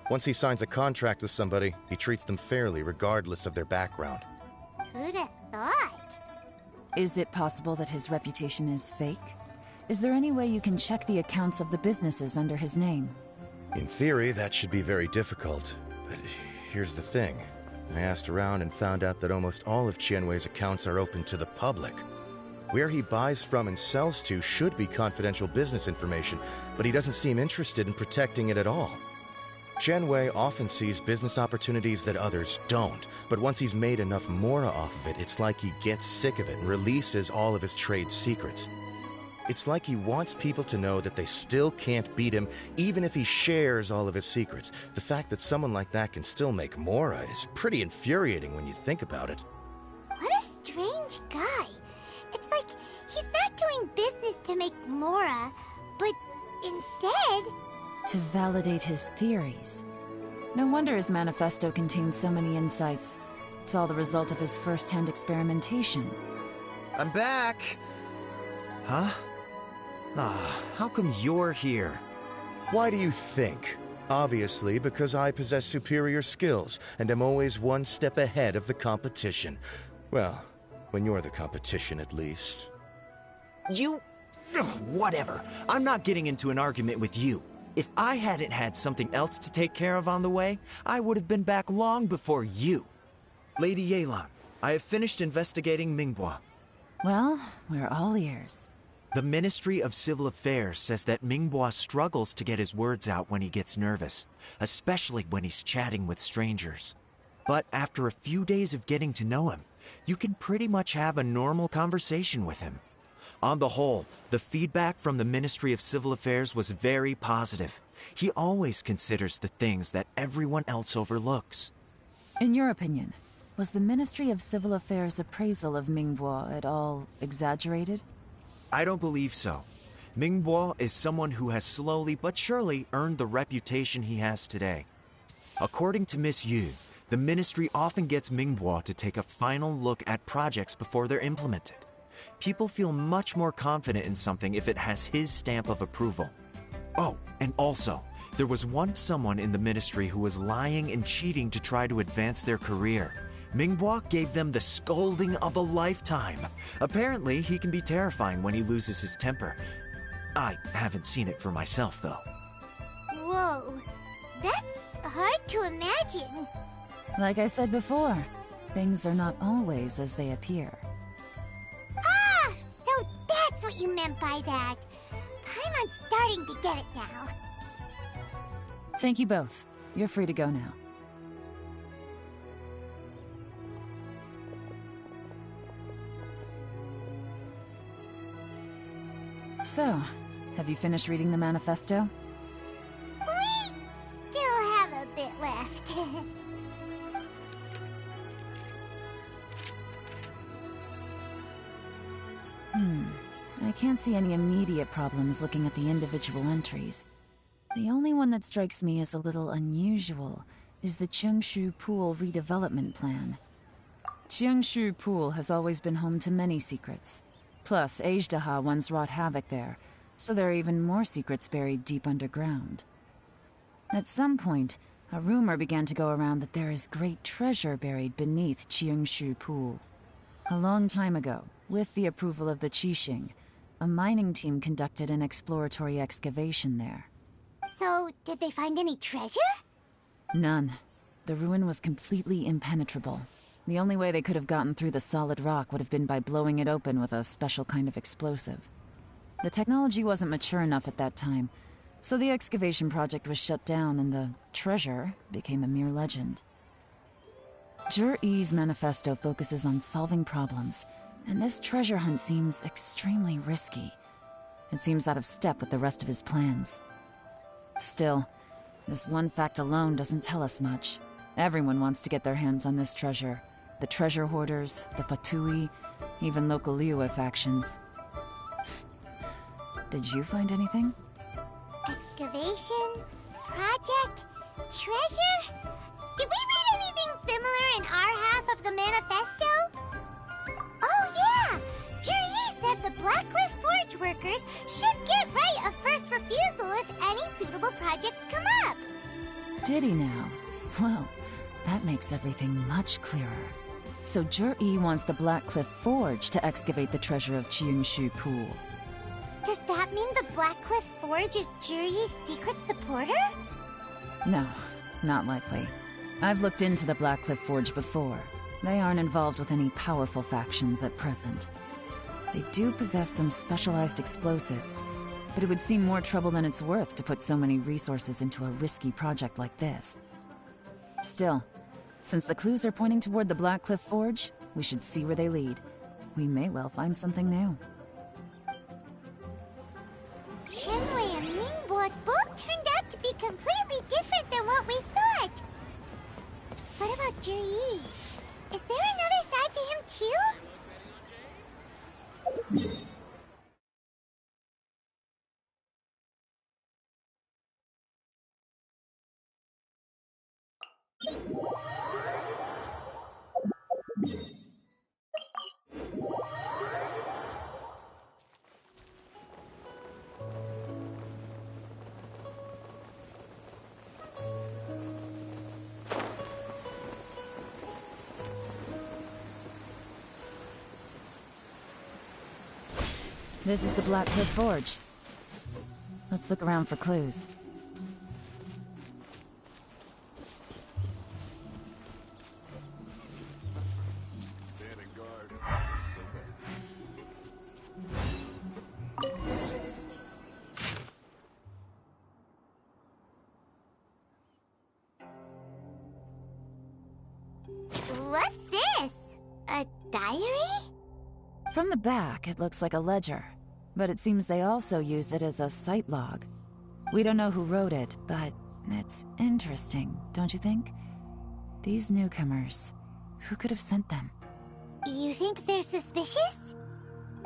Once he signs a contract with somebody, he treats them fairly regardless of their background. Who'd have thought? Is it possible that his reputation is fake? Is there any way you can check the accounts of the businesses under his name? In theory, that should be very difficult, but here's the thing. I asked around and found out that almost all of Qianwei's accounts are open to the public. Where he buys from and sells to should be confidential business information, but he doesn't seem interested in protecting it at all. Qianwei often sees business opportunities that others don't, but once he's made enough mora off of it, it's like he gets sick of it and releases all of his trade secrets. It's like he wants people to know that they still can't beat him, even if he shares all of his secrets. The fact that someone like that can still make mora is pretty infuriating when you think about it. What a strange guy. It's like he's not doing business to make mora, but instead... to validate his theories. No wonder his manifesto contains so many insights. It's all the result of his first-hand experimentation. I'm back! Huh? How come you're here? Why do you think? Obviously, because I possess superior skills, and am always one step ahead of the competition. Well, when you're the competition, at least. You... Ugh, whatever. I'm not getting into an argument with you. If I hadn't had something else to take care of on the way, I would have been back long before you. Lady Yelan, I have finished investigating Mingbua. Well, we're all ears. The Ministry of Civil Affairs says that Mingbua struggles to get his words out when he gets nervous, especially when he's chatting with strangers. But after a few days of getting to know him, you can pretty much have a normal conversation with him. On the whole, the feedback from the Ministry of Civil Affairs was very positive. He always considers the things that everyone else overlooks. In your opinion, was the Ministry of Civil Affairs' appraisal of Mingbua at all exaggerated? I don't believe so. Mingbua is someone who has slowly but surely earned the reputation he has today. According to Miss Yu, the Ministry often gets Mingbua to take a final look at projects before they're implemented. People feel much more confident in something if it has his stamp of approval. Oh, and also, there was once someone in the Ministry who was lying and cheating to try to advance their career. Mingbua gave them the scolding of a lifetime. Apparently, he can be terrifying when he loses his temper. I haven't seen it for myself, though. Whoa, that's hard to imagine. Like I said before, things are not always as they appear. Ah, so that's what you meant by that. I'm starting to get it now. Thank you both. You're free to go now. So, have you finished reading the manifesto? We still have a bit left. I can't see any immediate problems looking at the individual entries. The only one that strikes me as a little unusual is the Cheungshu Pool redevelopment plan. Cheungshu Pool has always been home to many secrets. Plus, Ajdaha once wrought havoc there, so there are even more secrets buried deep underground. At some point, a rumor began to go around that there is great treasure buried beneath Cheungshu Pool. A long time ago, with the approval of the Qixing, a mining team conducted an exploratory excavation there. So, did they find any treasure? None. The ruin was completely impenetrable. The only way they could have gotten through the solid rock would have been by blowing it open with a special kind of explosive. The technology wasn't mature enough at that time, so the excavation project was shut down and the treasure became a mere legend. Jur-E's manifesto focuses on solving problems, and this treasure hunt seems extremely risky. It seems out of step with the rest of his plans. Still, This one fact alone doesn't tell us much. Everyone wants to get their hands on this treasure. The treasure hoarders, the Fatui, even local Liyue factions. Did you find anything? Excavation? Project? Treasure? Did we read anything similar in our half of the manifesto? Oh yeah! Juri said the Blackcliff Forge workers should get right of first refusal if any suitable projects come up. Did he now? Well, that makes everything much clearer. So Juri wants the Blackcliff Forge to excavate the treasure of Qingshu Pool. Does that mean the Blackcliff Forge is Juri's secret supporter? No, not likely. I've looked into the Blackcliff Forge before. They aren't involved with any powerful factions at present. They do possess some specialized explosives, but it would seem more trouble than it's worth to put so many resources into a risky project like this. Still, since the clues are pointing toward the Blackcliff Forge, we should see where they lead. We may well find something new. Shenwei and Mingbo both turned out to be completely different than what we thought. What about Juri? Is there another side to him too? This is the Blackcliff Forge. Let's look around for clues. Standing guard. What's this? A diary? From the back, it looks like a ledger, but it seems they also use it as a site log. We don't know who wrote it, but it's interesting, don't you think? These newcomers, who could have sent them? You think they're suspicious?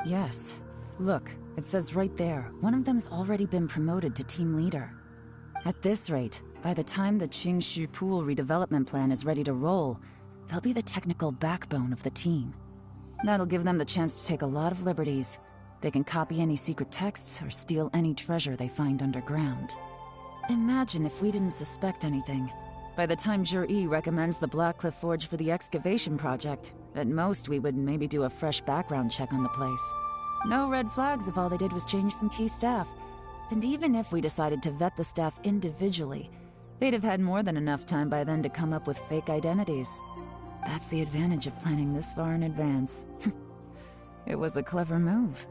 Yes. Look, it says right there, one of them's already been promoted to team leader. At this rate, by the time the Qingshu Pool redevelopment plan is ready to roll, they'll be the technical backbone of the team. That'll give them the chance to take a lot of liberties. They can copy any secret texts or steal any treasure they find underground. Imagine if we didn't suspect anything. By the time Juri recommends the Blackcliff Forge for the excavation project, at most we would maybe do a fresh background check on the place. No red flags if all they did was change some key staff. And even if we decided to vet the staff individually, they'd have had more than enough time by then to come up with fake identities. That's the advantage of planning this far in advance. It was a clever move.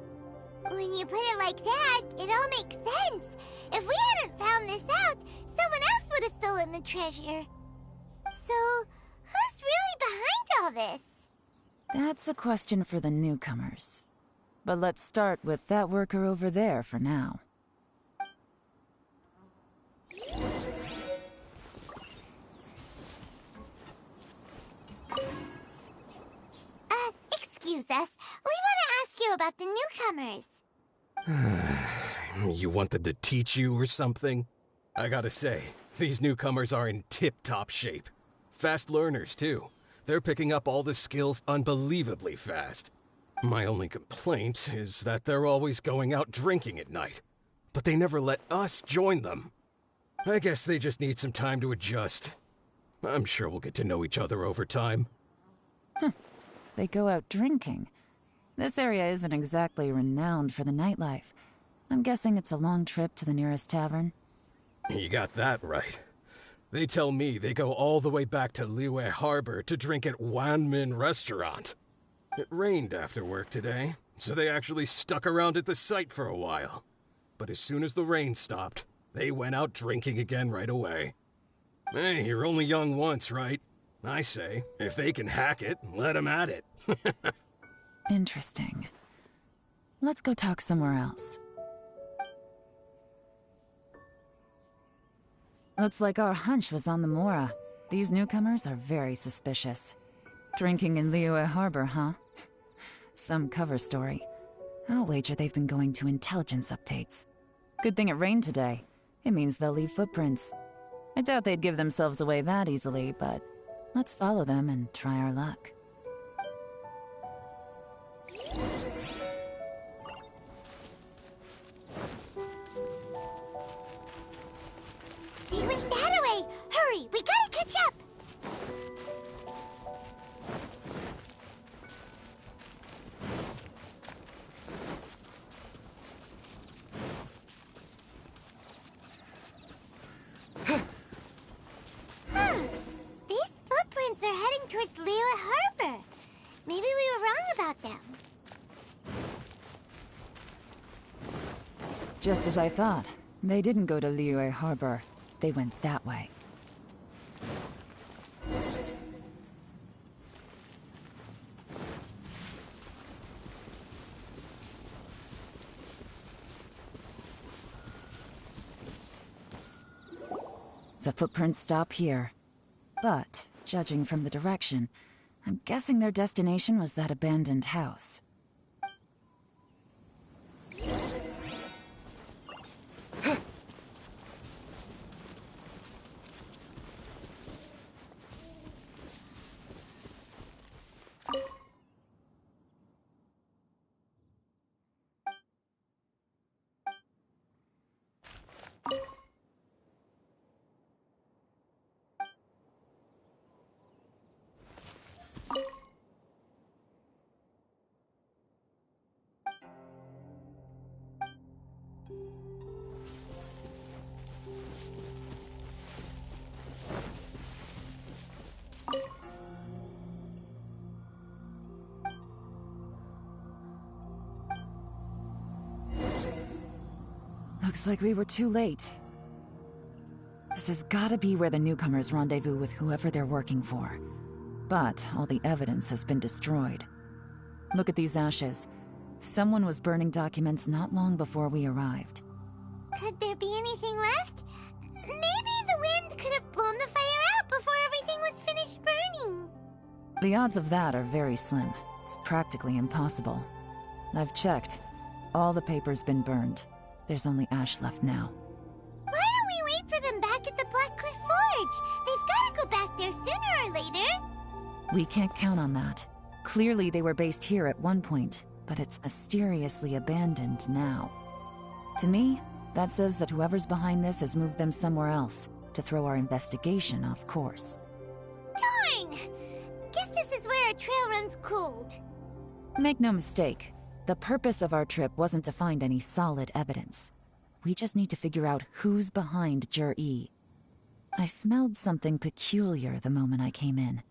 When you put it like that, it all makes sense. If we hadn't found this out, someone else would have stolen the treasure. So, who's really behind all this? That's a question for the newcomers. But let's start with that worker over there for now. Excuse us. We want to ask you about the newcomers. You want them to teach you or something? I gotta say, these newcomers are in tip-top shape. Fast learners, too. They're picking up all the skills unbelievably fast. My only complaint is that they're always going out drinking at night. But they never let us join them. I guess they just need some time to adjust. I'm sure we'll get to know each other over time. They go out drinking. This area isn't exactly renowned for the nightlife. I'm guessing it's a long trip to the nearest tavern. You got that right. They tell me they go all the way back to Liyue Harbor to drink at Wanmin Restaurant. It rained after work today, so they actually stuck around at the site for a while. But as soon as the rain stopped, they went out drinking again right away. Hey, you're only young once, right? I say, if they can hack it, let them at it. Interesting. Let's go talk somewhere else. Looks like our hunch was on the Mora. These newcomers are very suspicious. Drinking in Liyue Harbor, huh? Some cover story. I'll wager they've been going to intelligence updates. Good thing it rained today. It means they'll leave footprints. I doubt they'd give themselves away that easily, but let's follow them and try our luck. They went that way! Hurry, we gotta catch up! These footprints are heading towards Liyue Harbor. Maybe we were wrong about them. Just as I thought. They didn't go to Liyue Harbor. They went that way. The footprints stop here. But, judging from the direction, I'm guessing their destination was that abandoned house. Looks like we were too late. This has gotta be where the newcomers rendezvous with whoever they're working for. But all the evidence has been destroyed. Look at these ashes. Someone was burning documents not long before we arrived. Could there be anything left? Maybe the wind could have blown the fire out before everything was finished burning. The odds of that are very slim. It's practically impossible. I've checked. All the paper's been burned. There's only ash left now. Why don't we wait for them back at the Black Cliff Forge? They've gotta go back there sooner or later. We can't count on that. Clearly they were based here at one point, but it's mysteriously abandoned now. To me, that says that whoever's behind this has moved them somewhere else to throw our investigation off course. Darn! Guess this is where our trail runs cold. Make no mistake, the purpose of our trip wasn't to find any solid evidence. We just need to figure out who's behind Jur-E. I smelled something peculiar the moment I came in.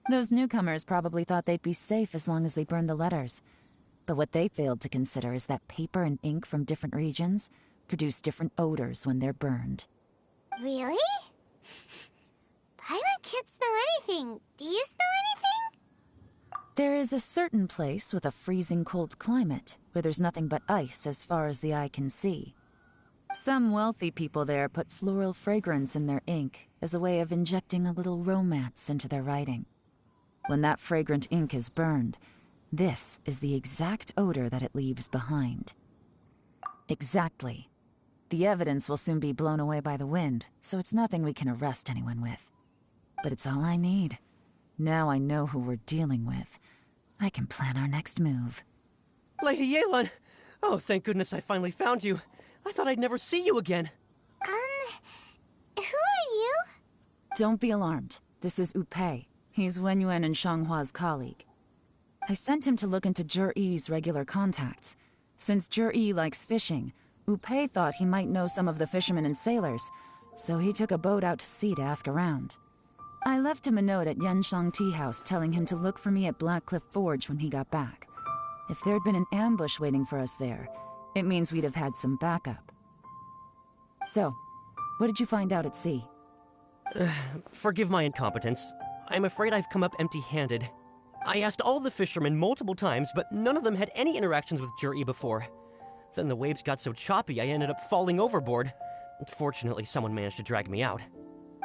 Those newcomers probably thought they'd be safe as long as they burned the letters. But what they failed to consider is that paper and ink from different regions produce different odors when they're burned. Really? Paimon can't smell anything. Do you smell anything? There is a certain place with a freezing cold climate where there's nothing but ice as far as the eye can see. Some wealthy people there put floral fragrance in their ink as a way of injecting a little romance into their writing. When that fragrant ink is burned, this is the exact odor that it leaves behind. Exactly. The evidence will soon be blown away by the wind, so it's nothing we can arrest anyone with. But it's all I need. Now I know who we're dealing with. I can plan our next move. Lady Yelan! Oh, thank goodness I finally found you. I thought I'd never see you again. Who are you? Don't be alarmed. This is Upei. He's Wenyuan and Shanghua's colleague. I sent him to look into Jur-E's regular contacts. Since Jur-E likes fishing, Upei thought he might know some of the fishermen and sailors, so he took a boat out to sea to ask around. I left him a note at Yenshang Tea House telling him to look for me at Black Cliff Forge when he got back. If there'd been an ambush waiting for us there, it means we'd have had some backup. So, what did you find out at sea? Forgive my incompetence. I'm afraid I've come up empty-handed. I asked all the fishermen multiple times, but none of them had any interactions with Jur-E before. Then the waves got so choppy I ended up falling overboard. Fortunately, someone managed to drag me out.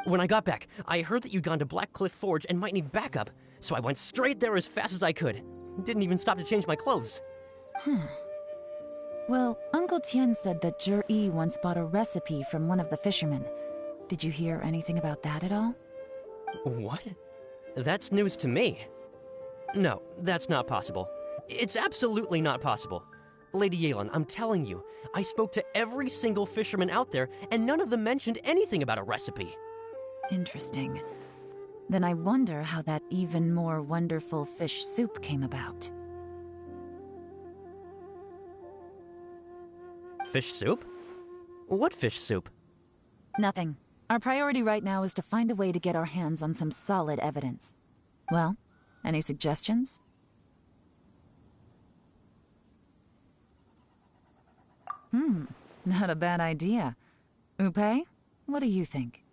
When I got back, I heard that you'd gone to Black Cliff Forge and might need backup, so I went straight there as fast as I could. Didn't even stop to change my clothes. Well, Uncle Tien said that Jur-E once bought a recipe from one of the fishermen. Did you hear anything about that at all? What? That's news to me. No, that's not possible. It's absolutely not possible. Lady Yelan, I'm telling you, I spoke to every single fisherman out there, and none of them mentioned anything about a recipe. Interesting. Then I wonder how that even more wonderful fish soup came about. Fish soup? What fish soup? Nothing. Our priority right now is to find a way to get our hands on some solid evidence. Well, any suggestions? Not a bad idea. Upe, what do you think?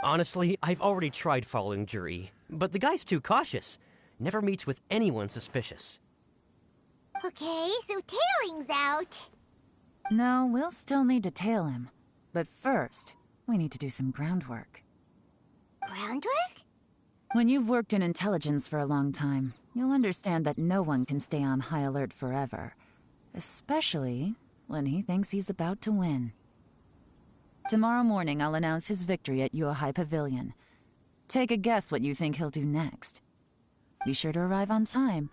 Honestly, I've already tried following Jur-E, but the guy's too cautious. Never meets with anyone suspicious. Okay, so tailing's out. No, we'll still need to tail him. But first, we need to do some groundwork. Groundwork? When you've worked in intelligence for a long time, you'll understand that no one can stay on high alert forever. Especially when he thinks he's about to win. Tomorrow morning, I'll announce his victory at Yuehai Pavilion. Take a guess what you think he'll do next. Be sure to arrive on time.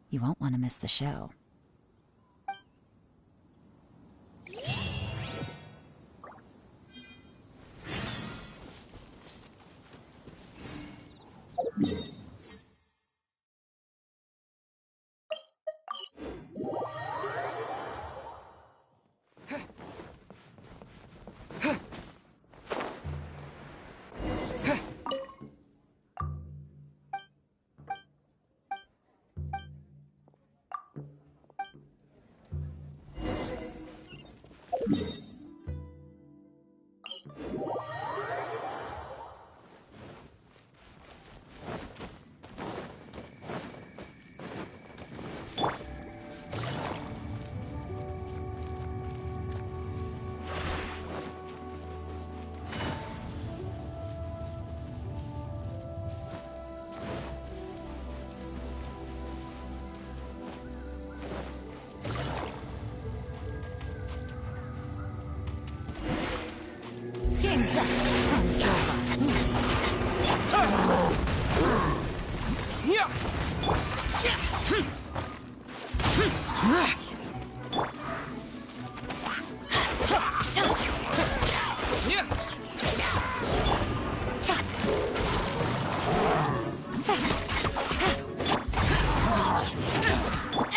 You won't want to miss the show.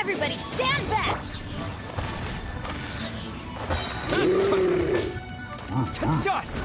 Everybody stand back! To dust!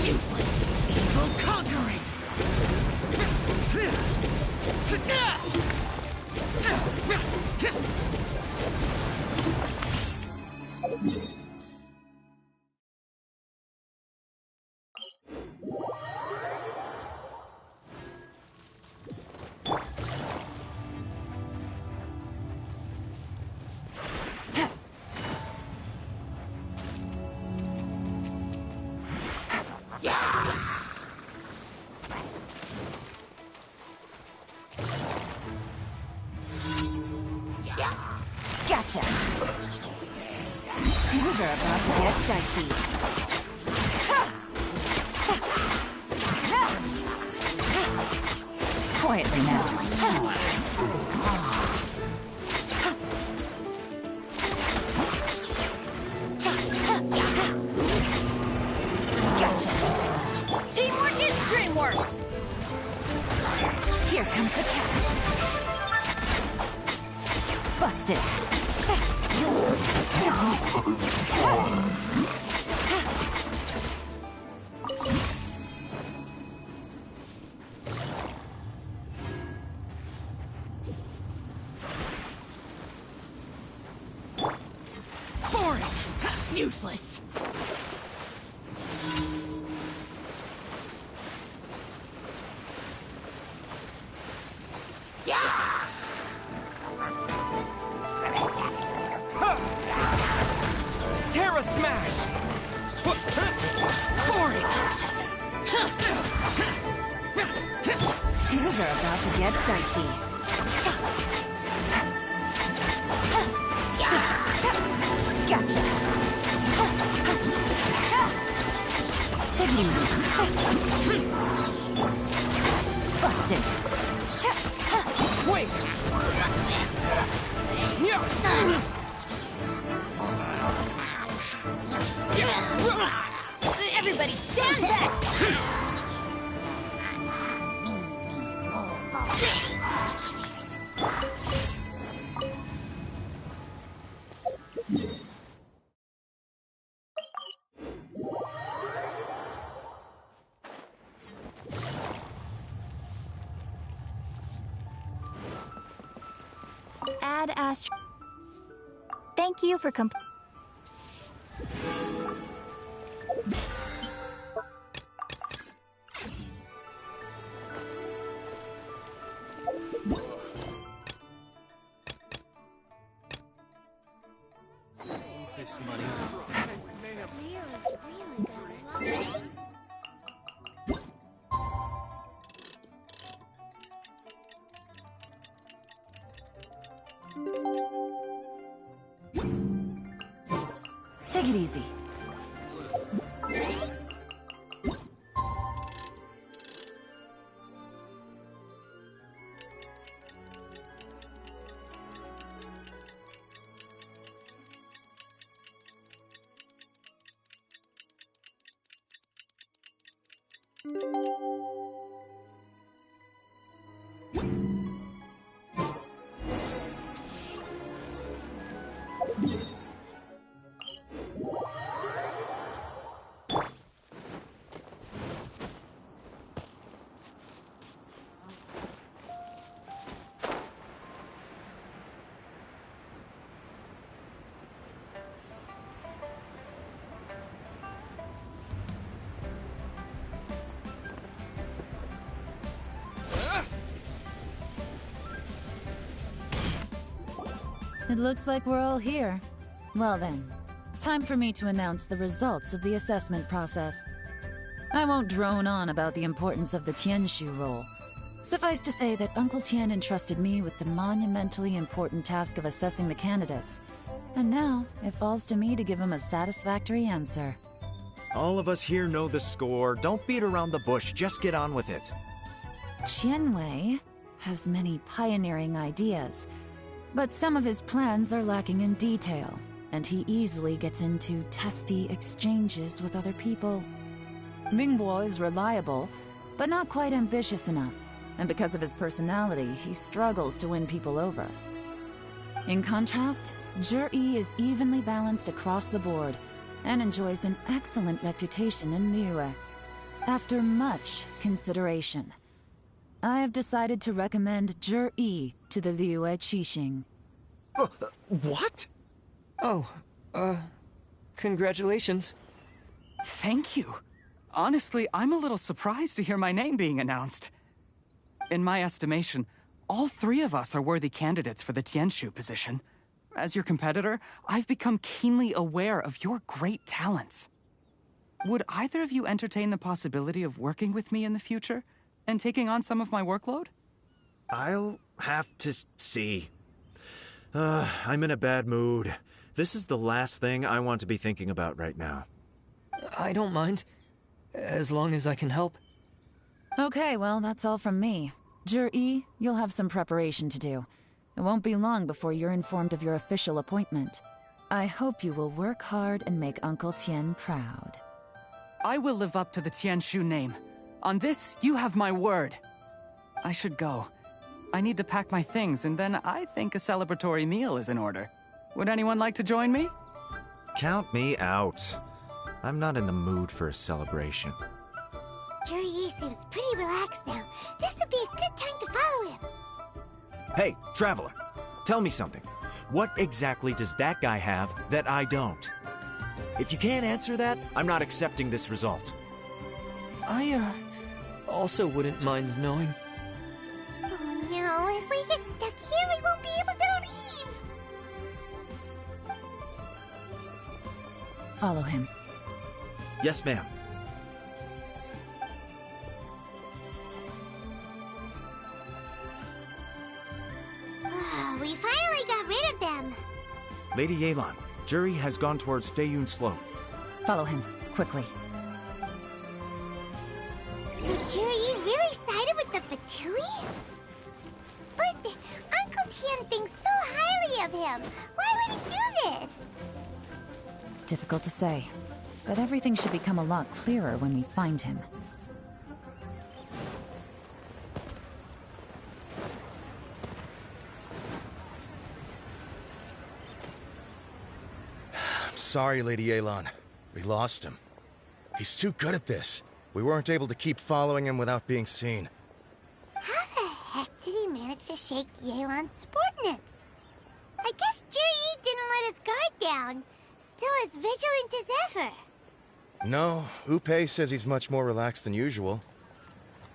Useless! Evil conquering! Gotcha! Things are about to get dicey. Quietly now. Gotcha! Teamwork is dreamwork! Here comes the catch. Busted. Boring! Useless! Terra Smash! Boring! Things are about to get dicey. Gotcha. Take it easy. Busted. Wait! Everybody stand back! Add Astro. Thank you for This money. Take it easy. It looks like we're all here. Well then, time for me to announce the results of the assessment process. I won't drone on about the importance of the Tianshu role. Suffice to say that Uncle Tien entrusted me with the monumentally important task of assessing the candidates. And now, it falls to me to give him a satisfactory answer. All of us here know the score. Don't beat around the bush, just get on with it. Qianwei has many pioneering ideas, but some of his plans are lacking in detail, and he easily gets into testy exchanges with other people. Mingbo is reliable, but not quite ambitious enough, and because of his personality, he struggles to win people over. In contrast, Zhi is evenly balanced across the board, and enjoys an excellent reputation in Liyue. After much consideration, I have decided to recommend Zhi to the Liyue Qixing. What? Oh, congratulations. Thank you. Honestly, I'm a little surprised to hear my name being announced. In my estimation, all three of us are worthy candidates for the Tianshu position. As your competitor, I've become keenly aware of your great talents. Would either of you entertain the possibility of working with me in the future and taking on some of my workload? I'll have to see. I'm in a bad mood. This is the last thing I want to be thinking about right now. I don't mind, as long as I can help. Okay, well, that's all from me. Zhi, you'll have some preparation to do. It won't be long before you're informed of your official appointment. I hope you will work hard and make Uncle Tien proud. I will live up to the Tianshu name. On this, you have my word. I should go. I need to pack my things, and then I think a celebratory meal is in order. Would anyone like to join me? Count me out. I'm not in the mood for a celebration. Juri seems pretty relaxed now. This would be a good time to follow him. Hey, Traveler, tell me something. What exactly does that guy have that I don't? If you can't answer that, I'm not accepting this result. I, also wouldn't mind knowing. Oh no, if we get stuck here, we won't be able to leave! Follow him. Yes, ma'am. We finally got rid of them! Lady Yelan, Juri has gone towards Feiyun Slope. Follow him, quickly. So Juri really sided with the Fatui? But Uncle Tian thinks so highly of him. Why would he do this? Difficult to say, but everything should become a lot clearer when we find him. I'm sorry, Lady Yelan. We lost him. He's too good at this. We weren't able to keep following him without being seen. How the heck did he manage to shake Yelan's subordinates? I guess Juri didn't let his guard down. Still as vigilant as ever. No, Upe says he's much more relaxed than usual.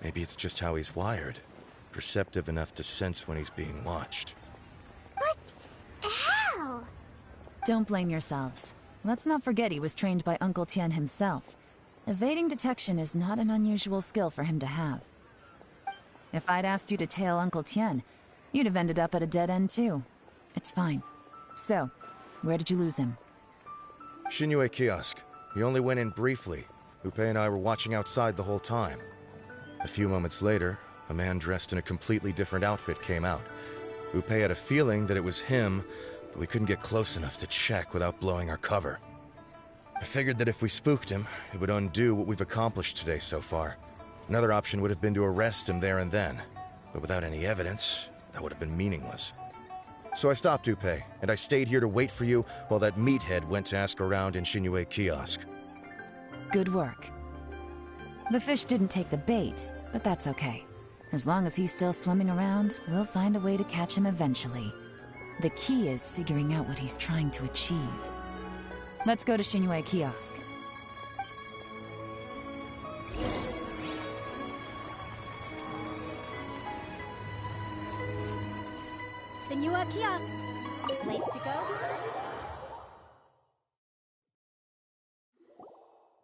Maybe it's just how he's wired. Perceptive enough to sense when he's being watched. But how? Don't blame yourselves. Let's not forget he was trained by Uncle Tian himself. Evading detection is not an unusual skill for him to have. If I'd asked you to tail Uncle Tian, you'd have ended up at a dead end too. It's fine. So, where did you lose him? Shinue Kiosk. He only went in briefly. Upe and I were watching outside the whole time. A few moments later, a man dressed in a completely different outfit came out. Upe had a feeling that it was him, but we couldn't get close enough to check without blowing our cover. I figured that if we spooked him, it would undo what we've accomplished today so far. Another option would have been to arrest him there and then, but without any evidence, that would have been meaningless. So I stopped Upe, and I stayed here to wait for you while that meathead went to ask around in Shinue Kiosk. Good work. The fish didn't take the bait, but that's okay. As long as he's still swimming around, we'll find a way to catch him eventually. The key is figuring out what he's trying to achieve. Let's go to Shinue Kiosk. Shinue Kiosk. Place to go?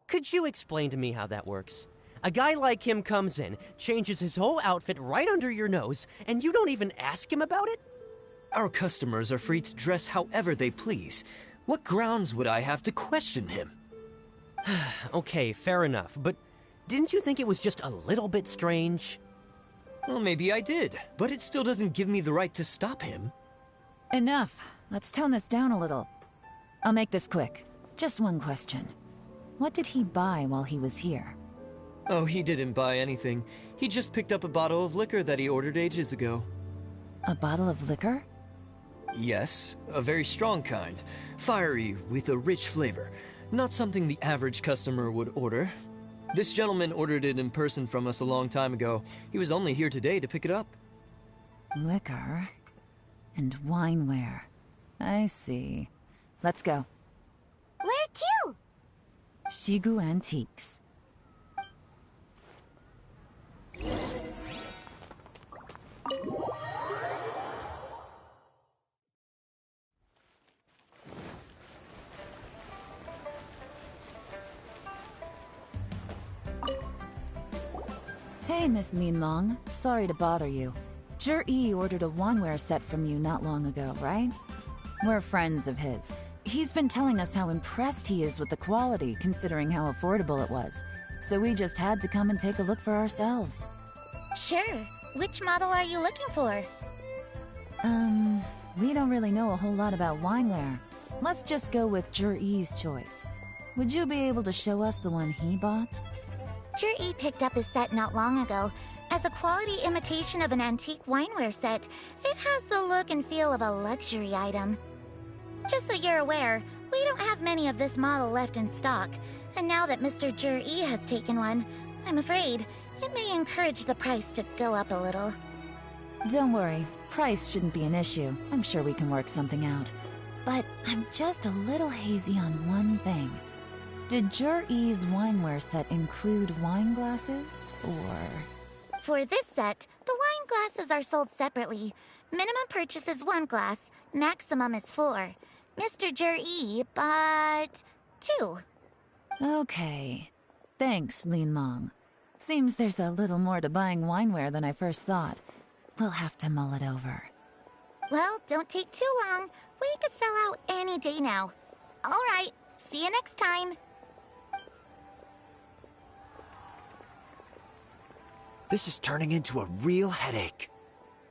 Could you explain to me how that works? A guy like him comes in, changes his whole outfit right under your nose, and you don't even ask him about it? Our customers are free to dress however they please. What grounds would I have to question him? Okay, fair enough, but didn't you think it was just a little bit strange? Well, maybe I did, but it still doesn't give me the right to stop him. Enough. Let's tone this down a little. I'll make this quick. Just one question. What did he buy while he was here? Oh, he didn't buy anything. He just picked up a bottle of liquor that he ordered ages ago. A bottle of liquor? Yes, a very strong kind. Fiery, with a rich flavor. Not something the average customer would order. This gentleman ordered it in person from us a long time ago. He was only here today to pick it up. Liquor and wineware. I see. Let's go. Where to? Shigu Antiques. Hey, Miss Linlong. Sorry to bother you. Jur-E ordered a wanware set from you not long ago, right? We're friends of his. He's been telling us how impressed he is with the quality, considering how affordable it was. So we just had to come and take a look for ourselves. Sure. Which model are you looking for? We don't really know a whole lot about wineware. Let's just go with Jur-E's choice. Would you be able to show us the one he bought? Jur-E picked up his set not long ago. As a quality imitation of an antique wineware set, it has the look and feel of a luxury item. Just so you're aware, we don't have many of this model left in stock. And now that Mr. Jur-E has taken one, I'm afraid it may encourage the price to go up a little. Don't worry, price shouldn't be an issue. I'm sure we can work something out. But I'm just a little hazy on one thing. Did Jur-E's wineware set include wine glasses, or...? For this set, the wine glasses are sold separately. Minimum purchase is 1 glass, maximum is 4. Mr. Jur-E bought 2. Okay. Thanks, Lin Long. Seems there's a little more to buying wineware than I first thought. We'll have to mull it over. Well, don't take too long. We could sell out any day now. All right, see you next time. This is turning into a real headache.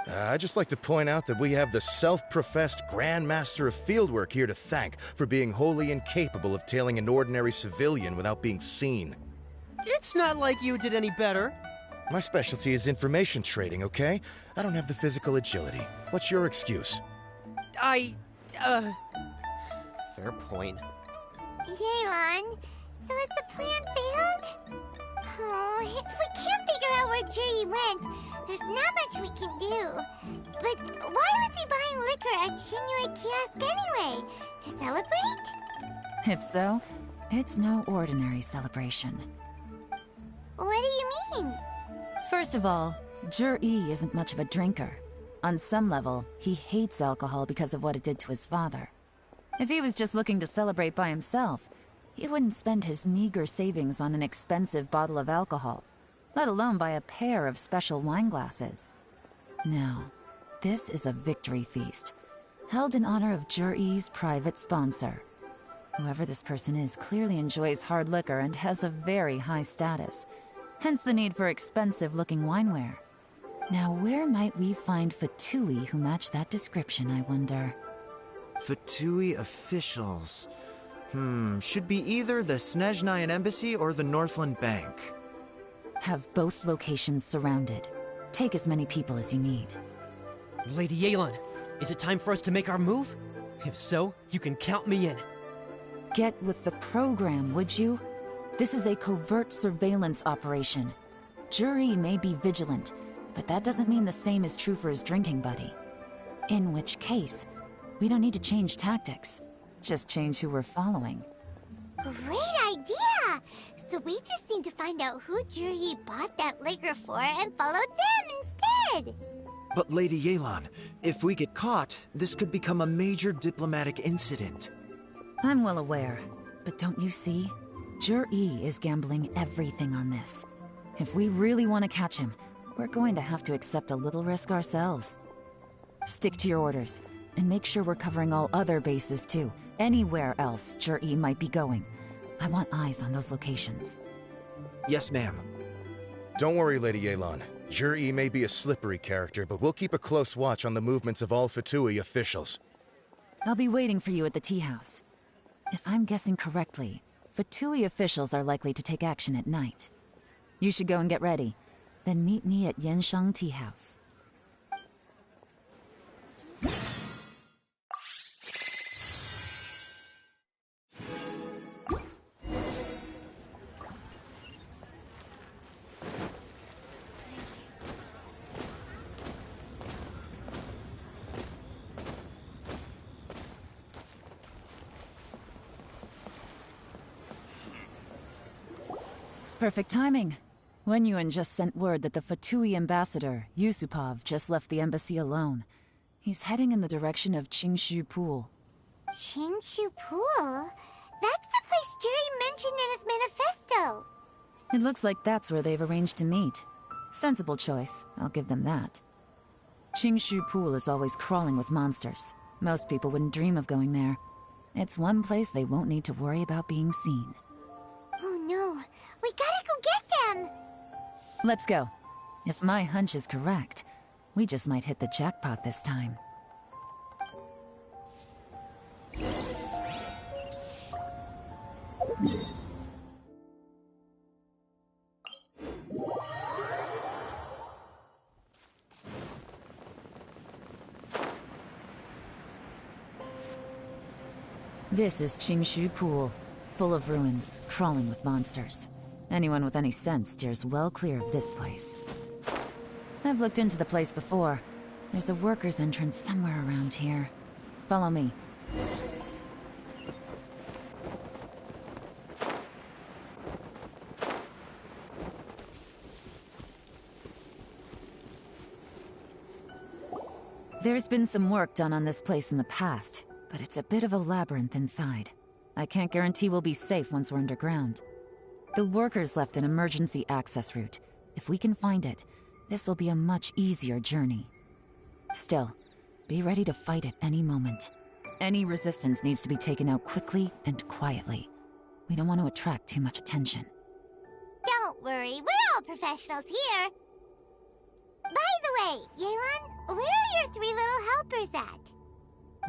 I'd just like to point out that we have the self-professed Grand Master of Fieldwork here to thank for being wholly incapable of tailing an ordinary civilian without being seen. It's not like you did any better. My specialty is information trading, okay? I don't have the physical agility. What's your excuse? Fair point. Yelan, so has the plan failed? Oh, if we can't figure out where Juri went, there's not much we can do. But why was he buying liquor at Shinue Kiosk anyway? To celebrate? If so, it's no ordinary celebration. What do you mean? First of all, Jur-E isn't much of a drinker. On some level, he hates alcohol because of what it did to his father. If he was just looking to celebrate by himself, he wouldn't spend his meager savings on an expensive bottle of alcohol, let alone buy a pair of special wine glasses. No, this is a victory feast, held in honor of Jur-E's private sponsor. Whoever this person is clearly enjoys hard liquor and has a very high status, hence the need for expensive-looking wineware. Now, where might we find Fatui who match that description, I wonder? Fatui officials. Should be either the Snezhnayan Embassy or the Northland Bank. Have both locations surrounded. Take as many people as you need. Lady Yelan, is it time for us to make our move? If so, you can count me in. Get with the program, would you? This is a covert surveillance operation. Jur-E may be vigilant, but that doesn't mean the same is true for his drinking buddy. In which case, we don't need to change tactics. Just change who we're following. Great idea! So we just need to find out who Juri bought that liquor for and follow them instead! But Lady Yelan, if we get caught, this could become a major diplomatic incident. I'm well aware, but don't you see? Jur-E is gambling everything on this. If we really want to catch him, we're going to have to accept a little risk ourselves. Stick to your orders, and make sure we're covering all other bases too. Anywhere else Jur-E might be going. I want eyes on those locations. Yes, ma'am. Don't worry, Lady Yelan. Jur-E may be a slippery character, but we'll keep a close watch on the movements of all Fatui officials. I'll be waiting for you at the tea house. If I'm guessing correctly, Fatui officials are likely to take action at night. You should go and get ready. Then meet me at Yenshang Tea House. Perfect timing. Wenyuan just sent word that the Fatui ambassador, Yusupov, just left the embassy alone. He's heading in the direction of Qingshu Pool. Qingshu Pool? That's the place Juri mentioned in his manifesto! It looks like that's where they've arranged to meet. Sensible choice, I'll give them that. Qingshu Pool is always crawling with monsters. Most people wouldn't dream of going there. It's one place they won't need to worry about being seen. Oh no, we gotta go get them! Let's go. If my hunch is correct, we just might hit the jackpot this time. This is Qingshu Pool, full of ruins, crawling with monsters. Anyone with any sense steers well clear of this place. I've looked into the place before. There's a worker's entrance somewhere around here. Follow me. There's been some work done on this place in the past, but it's a bit of a labyrinth inside. I can't guarantee we'll be safe once we're underground. The workers left an emergency access route. If we can find it, this will be a much easier journey. Still, be ready to fight at any moment. Any resistance needs to be taken out quickly and quietly. We don't want to attract too much attention. Don't worry, we're all professionals here. By the way, Yelan, where are your 3 little helpers at?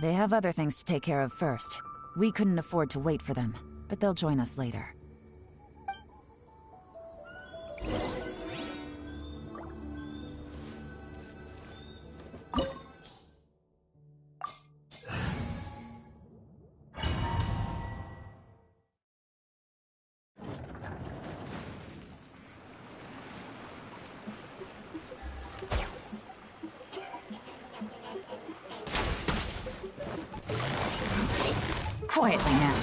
They have other things to take care of first. We couldn't afford to wait for them, but they'll join us later. Quietly now.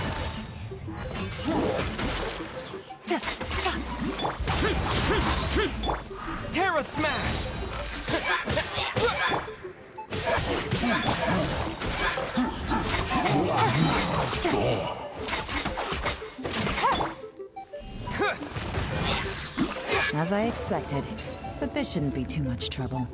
Terra Smash! As I expected, but this shouldn't be too much trouble.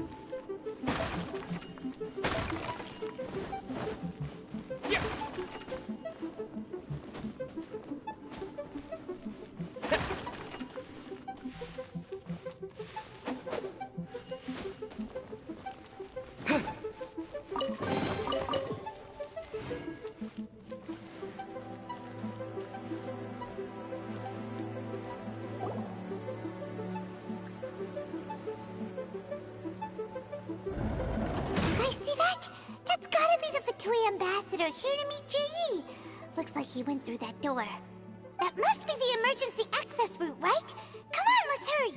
Ambassador here to meet Ji. Looks like he went through that door. That must be the emergency access route, right? Come on, let's hurry.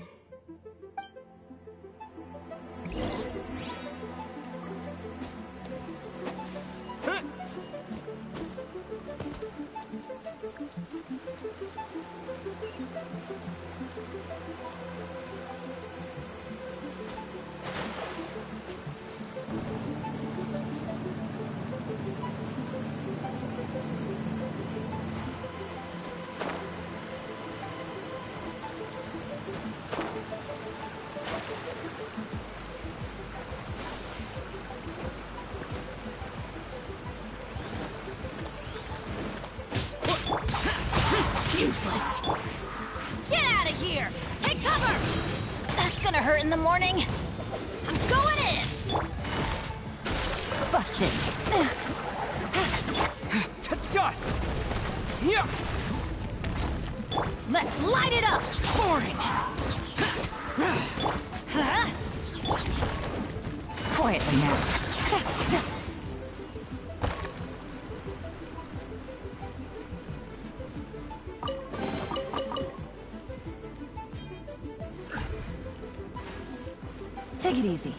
Useless. Get out of here! Take cover! That's gonna hurt in the morning. I'm going in! Busted. To dust! Yeah. Let's light it up! Boring! Quietly now. Take it easy.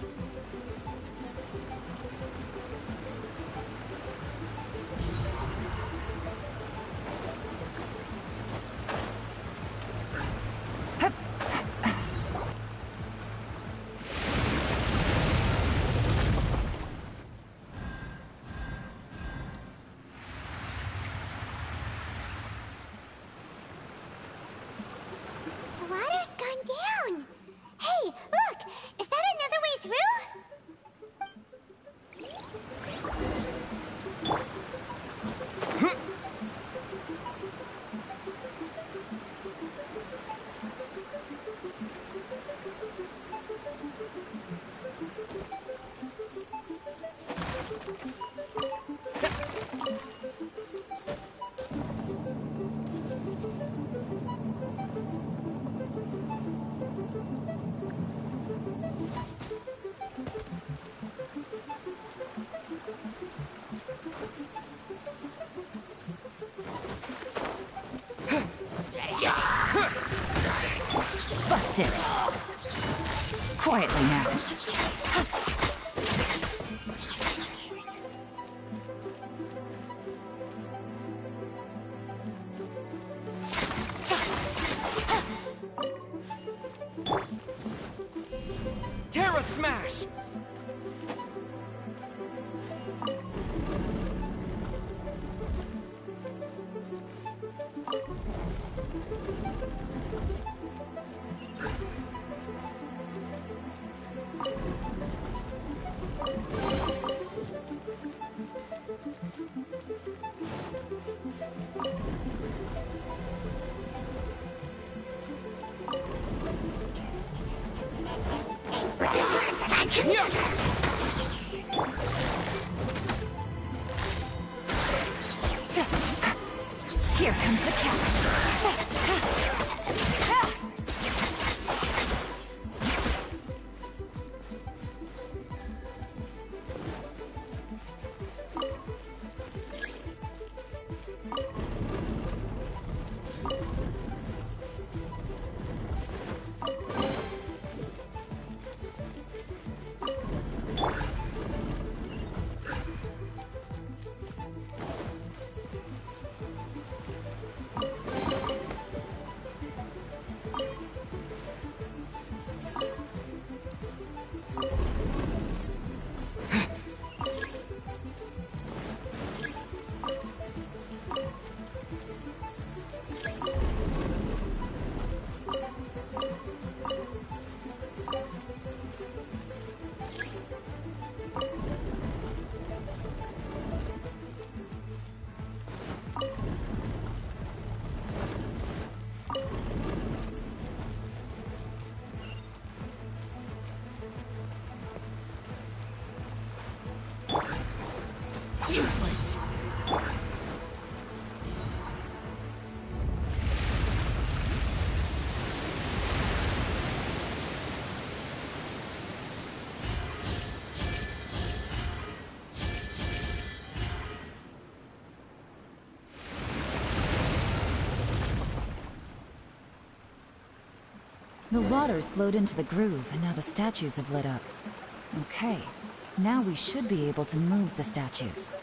Quietly now. Terra Smash! Here comes the catch. Useless. The water's flowed into the groove, and now the statues have lit up. Okay, now we should be able to move the statues.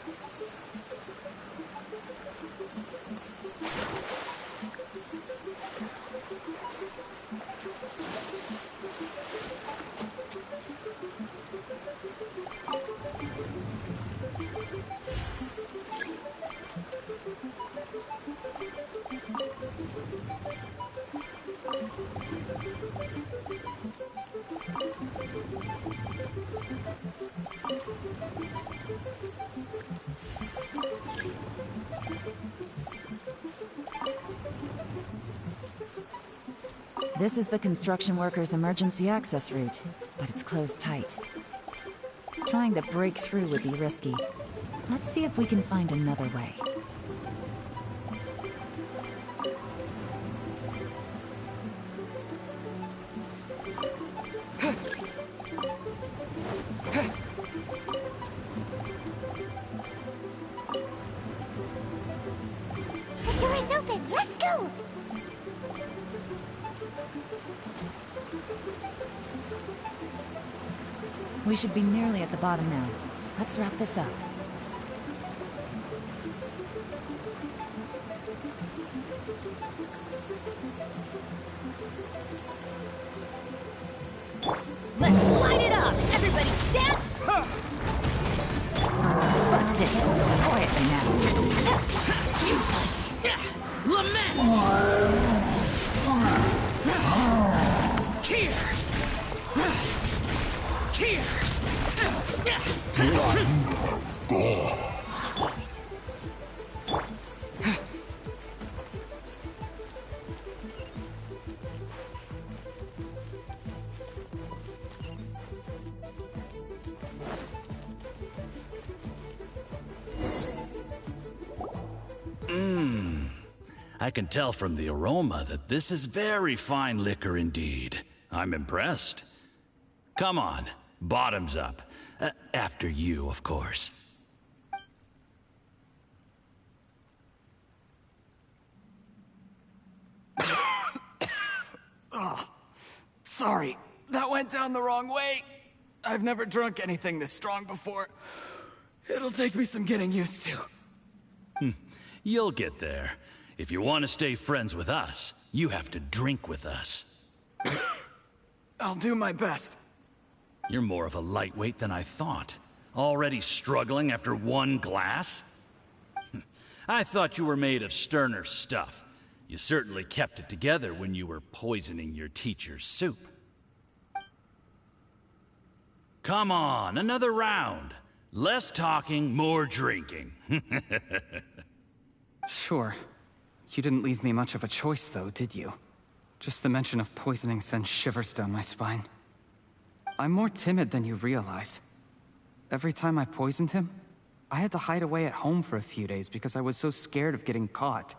This is the construction workers' emergency access route, but it's closed tight. Trying to break through would be risky. Let's see if we can find another way. The door is open. Let's go. We should be nearly at the bottom now. Let's wrap this up. Let's light it up! Everybody stand! Busted. Quietly now. Useless. Lament! Here! Here! I can tell from the aroma that this is very fine liquor indeed. I'm impressed. Come on, bottoms up. After you, of course. Oh, sorry, that went down down the wrong way. I've never drunk anything this strong before. It'll take me some getting used to. You'll get there. If you want to stay friends with us, you have to drink with us. I'll do my best. You're more of a lightweight than I thought. Already struggling after one glass? I thought you were made of sterner stuff. You certainly kept it together when you were poisoning your teacher's soup. Come on, another round. Less talking, more drinking. Sure. You didn't leave me much of a choice, though, did you? Just the mention of poisoning sends shivers down my spine. I'm more timid than you realize. Every time I poisoned him, I had to hide away at home for a few days because I was so scared of getting caught.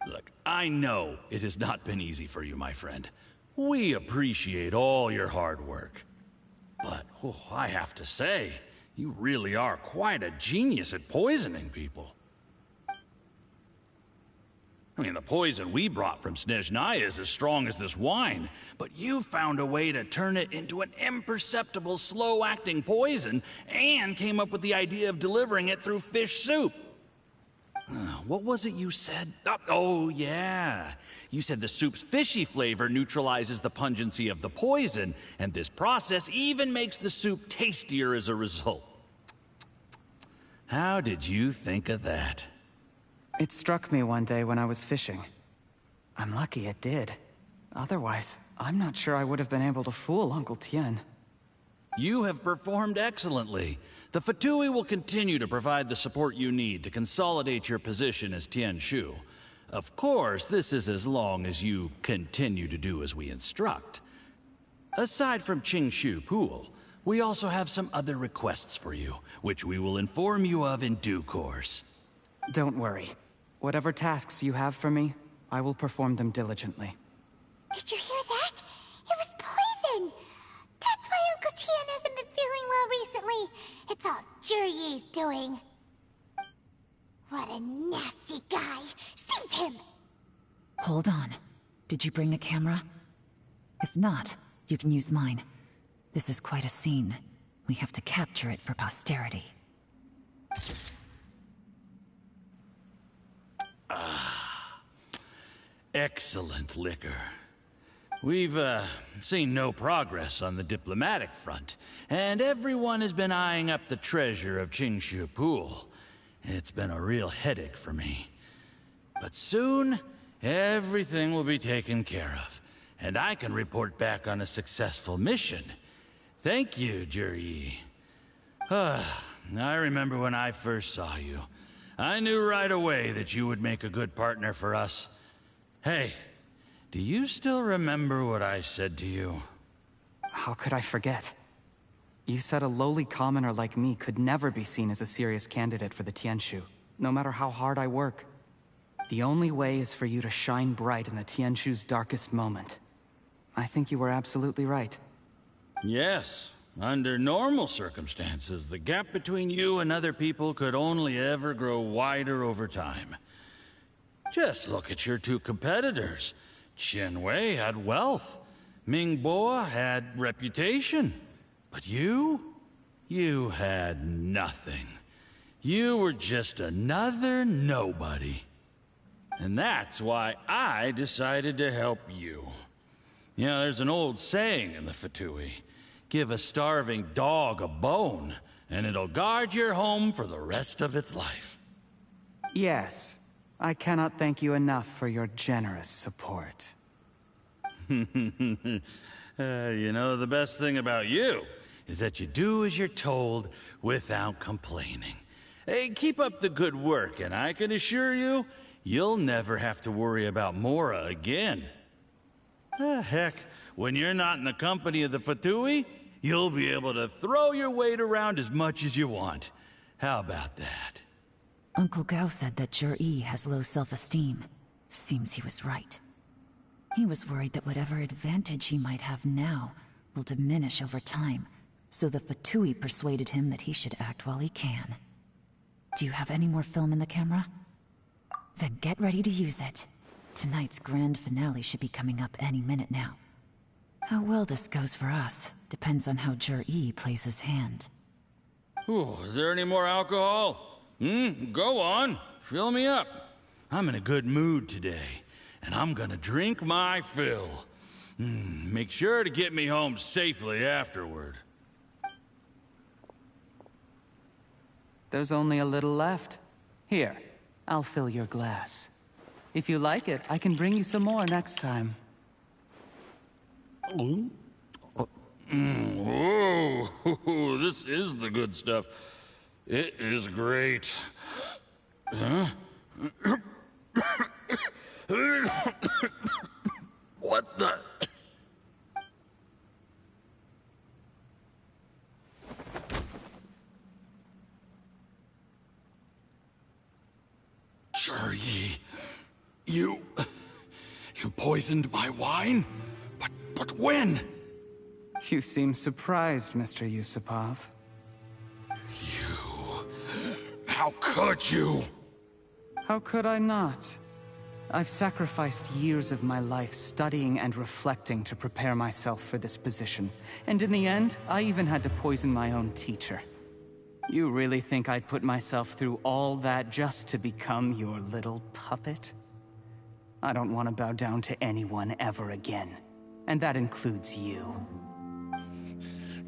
Look, I know it has not been easy for you, my friend. We appreciate all your hard work. But, I have to say, you really are quite a genius at poisoning people. I mean, the poison we brought from Snezhnaya is as strong as this wine, but you found a way to turn it into an imperceptible, slow-acting poison, and came up with the idea of delivering it through fish soup. What was it you said? Oh, yeah. You said the soup's fishy flavor neutralizes the pungency of the poison, and this process even makes the soup tastier as a result. How did you think of that? It struck me one day when I was fishing. I'm lucky it did. Otherwise, I'm not sure I would have been able to fool Uncle Tien. You have performed excellently. The Fatui will continue to provide the support you need to consolidate your position as Tien Shu. Of course, this is as long as you continue to do as we instruct. Aside from Qing Shu Pool, we also have some other requests for you, which we will inform you of in due course. Don't worry. Whatever tasks you have for me, I will perform them diligently. Did you hear that? It was poison! That's why Uncle Tien hasn't been feeling well recently. It's all Jurye's doing. What a nasty guy! Seize him! Hold on. Did you bring a camera? If not, you can use mine. This is quite a scene. We have to capture it for posterity. Excellent liquor. We've, seen no progress on the diplomatic front, and everyone has been eyeing up the treasure of Qingshu Pool. It's been a real headache for me. But soon, everything will be taken care of, and I can report back on a successful mission. Thank you, Juryi. I remember when I first saw you. I knew right away that you would make a good partner for us. Hey, do you still remember what I said to you? How could I forget? You said a lowly commoner like me could never be seen as a serious candidate for the Tianshu, no matter how hard I work. The only way is for you to shine bright in the Tianshu's darkest moment. I think you were absolutely right. Yes. Under normal circumstances, the gap between you and other people could only ever grow wider over time. Just look at your two competitors. Chen Wei had wealth. Ming Boa had reputation. But you had nothing. You were just another nobody. And that's why I decided to help you. You know, there's an old saying in the Fatui. Give a starving dog a bone, and it'll guard your home for the rest of its life. Yes. I cannot thank you enough for your generous support. You know, the best thing about you is that you do as you're told without complaining. Hey, keep up the good work, and I can assure you, you'll never have to worry about Mora again. Heck, when you're not in the company of the Fatui, you'll be able to throw your weight around as much as you want. How about that? Uncle Gao said that Juryi has low self-esteem. Seems he was right. He was worried that whatever advantage he might have now will diminish over time, so the Fatui persuaded him that he should act while he can. Do you have any more film in the camera? Then get ready to use it. Tonight's grand finale should be coming up any minute now. How well this goes for us depends on how Jur-E plays his hand. Ooh, is there any more alcohol? Go on. Fill me up. I'm in a good mood today, and I'm gonna drink my fill. Make sure to get me home safely afterward. There's only a little left. Here, I'll fill your glass. If you like it, I can bring you some more next time. Whoa, this is the good stuff. It is great. Huh? What the? Jur-E, you poisoned my wine? But when? You seem surprised, Mr. Yusupov. How could you? How could I not? I've sacrificed years of my life studying and reflecting to prepare myself for this position. And in the end, I even had to poison my own teacher. You really think I'd put myself through all that just to become your little puppet? I don't want to bow down to anyone ever again. And that includes you.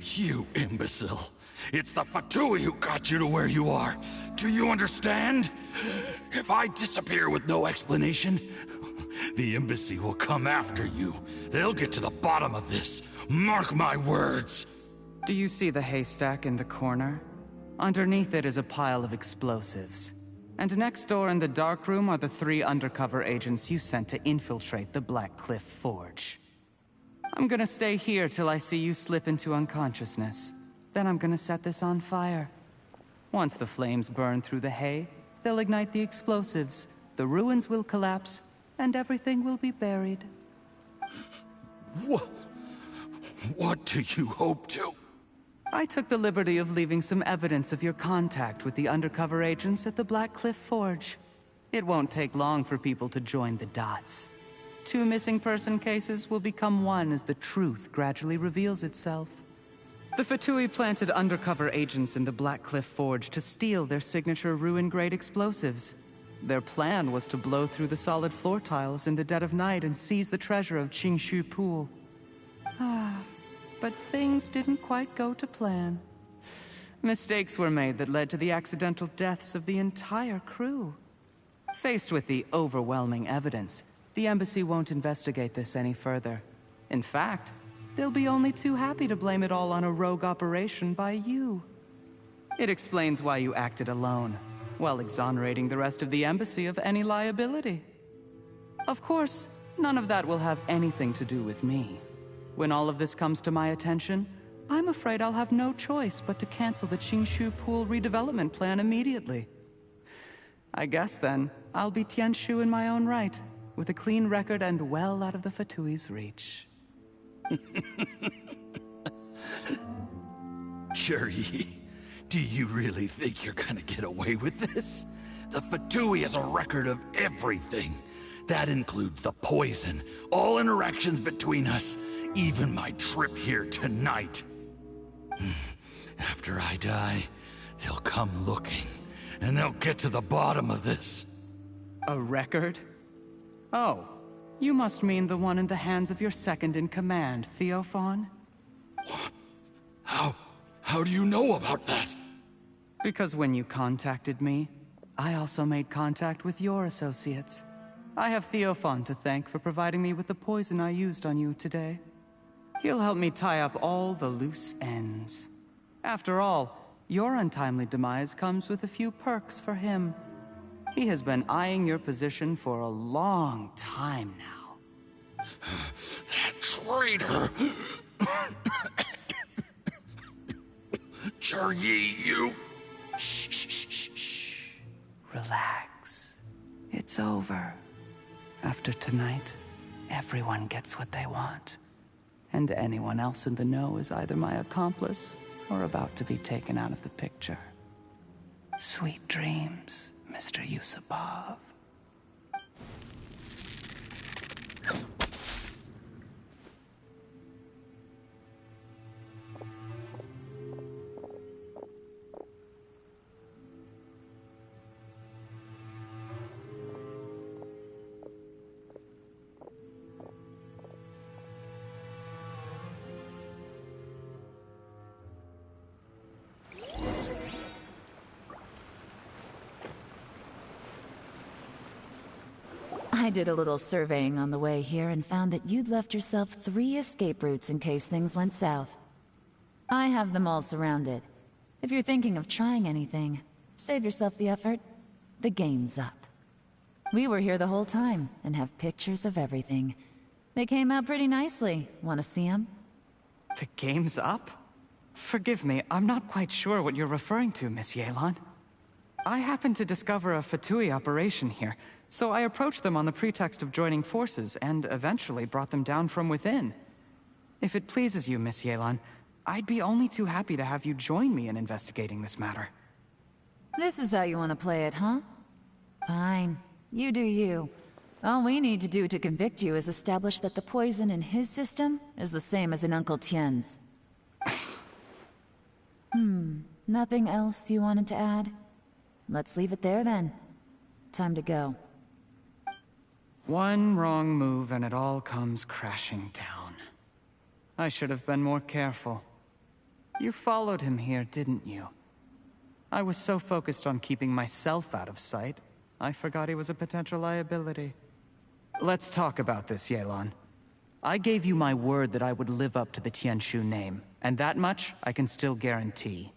You imbecile. It's the Fatui who got you to where you are. Do you understand? If I disappear with no explanation, the embassy will come after you. They'll get to the bottom of this. Mark my words. Do you see the haystack in the corner? Underneath it is a pile of explosives. And next door in the dark room are the 3 undercover agents you sent to infiltrate the Black Cliff Forge. I'm gonna stay here till I see you slip into unconsciousness. Then I'm gonna set this on fire. Once the flames burn through the hay, they'll ignite the explosives, the ruins will collapse, and everything will be buried. What do you hope to? I took the liberty of leaving some evidence of your contact with the undercover agents at the Black Cliff Forge. It won't take long for people to join the dots. 2 missing person cases will become 1 as the truth gradually reveals itself. The Fatui planted undercover agents in the Black Cliff Forge to steal their signature ruin-grade explosives. Their plan was to blow through the solid floor tiles in the dead of night and seize the treasure of Qingshu Pool. But things didn't quite go to plan. Mistakes were made that led to the accidental deaths of the entire crew. Faced with the overwhelming evidence, the embassy won't investigate this any further. In fact, they'll be only too happy to blame it all on a rogue operation by you. It explains why you acted alone, while exonerating the rest of the embassy of any liability. Of course, none of that will have anything to do with me. When all of this comes to my attention, I'm afraid I'll have no choice but to cancel the Qingshu Pool redevelopment plan immediately. I guess then, I'll be Tianshu in my own right, with a clean record and well out of the Fatui's reach. Jur-E, do you really think you're gonna get away with this? The Fatui has a record of everything. That includes the poison, all interactions between us, even my trip here tonight. After I die, they'll come looking, and they'll get to the bottom of this. A record? Oh, you must mean the one in the hands of your second-in-command, Theophan? How do you know about that? Because when you contacted me, I also made contact with your associates. I have Theophan to thank for providing me with the poison I used on you today. He'll help me tie up all the loose ends. After all, your untimely demise comes with a few perks for him. He has been eyeing your position for a long time now. That traitor! Jur-E, you... Shh. Relax. It's over. After tonight, everyone gets what they want. And anyone else in the know is either my accomplice or about to be taken out of the picture. Sweet dreams, Mr. Yusupov. I did a little surveying on the way here and found that you'd left yourself 3 escape routes in case things went south. I have them all surrounded. If you're thinking of trying anything, save yourself the effort. The game's up. We were here the whole time and have pictures of everything. They came out pretty nicely. Want to see them? The game's up? Forgive me, I'm not quite sure what you're referring to, Miss Yelan. I happened to discover a Fatui operation here, so I approached them on the pretext of joining forces and eventually brought them down from within. If it pleases you, Miss Yelan, I'd be only too happy to have you join me in investigating this matter. This is how you want to play it, huh? Fine. You do you. All we need to do to convict you is establish that the poison in his system is the same as in Uncle Tien's. Nothing else you wanted to add? Let's leave it there then. Time to go. One wrong move and it all comes crashing down. I should have been more careful. You followed him here, didn't you? I was so focused on keeping myself out of sight, I forgot he was a potential liability. Let's talk about this, Yelan. I gave you my word that I would live up to the Tianshu name, and that much I can still guarantee.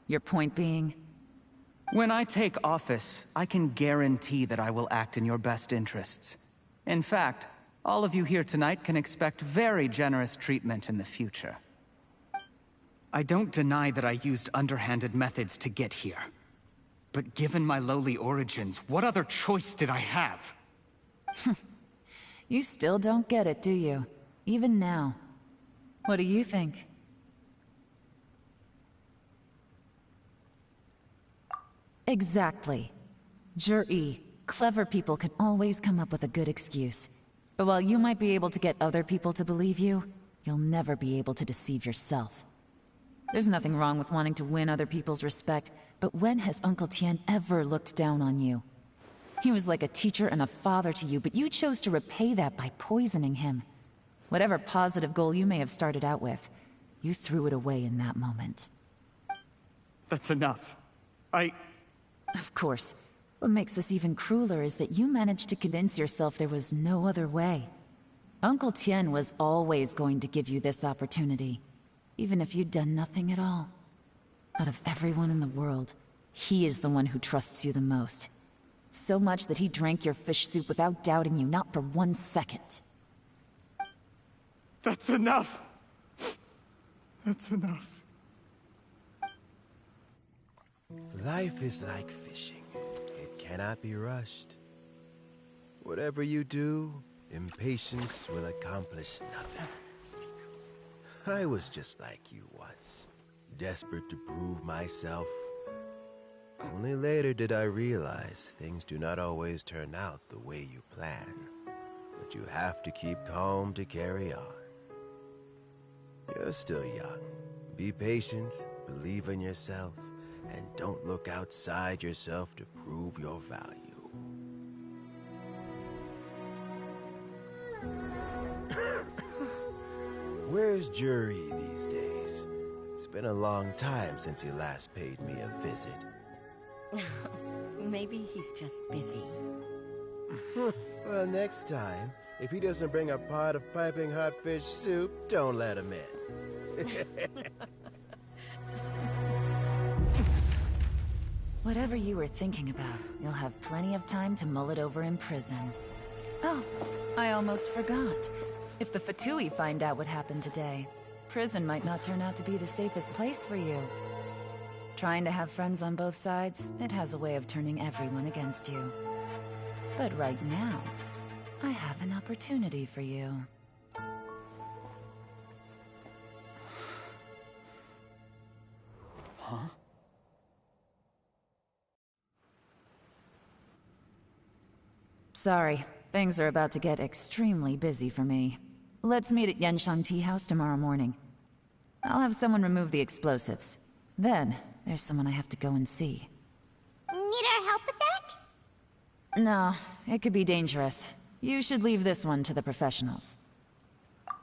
Your point being? When I take office, I can guarantee that I will act in your best interests. In fact, all of you here tonight can expect very generous treatment in the future. I don't deny that I used underhanded methods to get here. But given my lowly origins, what other choice did I have? You still don't get it, do you? Even now. What do you think? Exactly. Jur-E, clever people can always come up with a good excuse. But while you might be able to get other people to believe you, you'll never be able to deceive yourself. There's nothing wrong with wanting to win other people's respect, but when has Uncle Tien ever looked down on you? He was like a teacher and a father to you, but you chose to repay that by poisoning him. Whatever positive goal you may have started out with, you threw it away in that moment. That's enough. Of course. What makes this even crueler is that you managed to convince yourself there was no other way. Uncle Tien was always going to give you this opportunity, even if you'd done nothing at all. Out of everyone in the world, he is the one who trusts you the most. So much that he drank your fish soup without doubting you, not for 1 second. That's enough! That's enough. Life is like fishing. It cannot be rushed. Whatever you do, impatience will accomplish nothing. I was just like you once, desperate to prove myself. Only later did I realize things do not always turn out the way you plan. But you have to keep calm to carry on. You're still young. Be patient, believe in yourself, and don't look outside yourself to prove your value. Where's Jur-E these days? It's been a long time since he last paid me a visit. Maybe he's just busy. Well, next time, if he doesn't bring a pot of piping hot fish soup, don't let him in. Whatever you were thinking about, you'll have plenty of time to mull it over in prison. Oh, I almost forgot. If the Fatui find out what happened today, prison might not turn out to be the safest place for you. Trying to have friends on both sides, it has a way of turning everyone against you. But right now, I have an opportunity for you. Huh? Sorry, things are about to get extremely busy for me. Let's meet at Genshin Tea House tomorrow morning. I'll have someone remove the explosives. Then, there's someone I have to go and see. Need our help with that? No, it could be dangerous. You should leave this one to the professionals.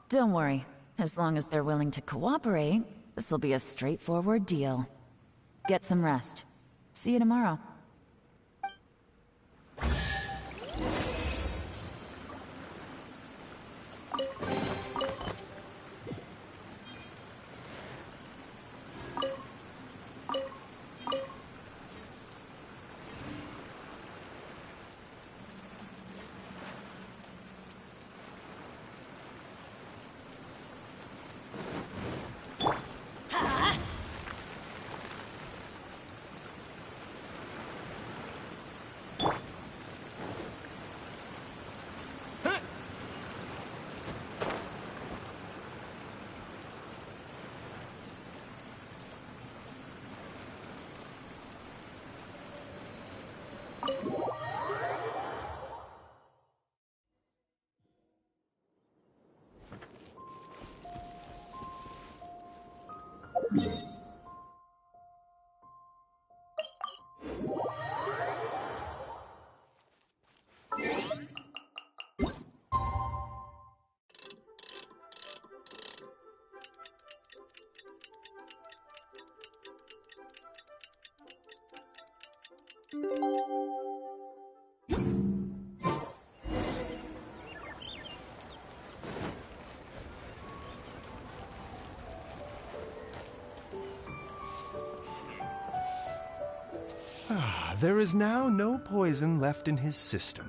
Don't worry. As long as they're willing to cooperate, this'll be a straightforward deal. Get some rest. See you tomorrow. There is now no poison left in his system,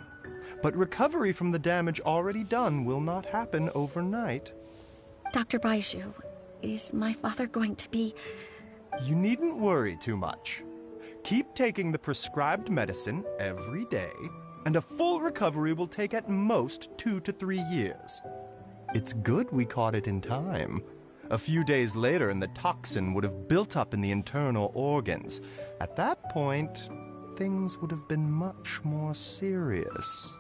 but recovery from the damage already done will not happen overnight. Dr. Baiju, is my father going to be... You needn't worry too much. Keep taking the prescribed medicine every day, and a full recovery will take at most 2 to 3 years. It's good we caught it in time. A few days later, and the toxin would have built up in the internal organs. At that point, things would have been much more serious.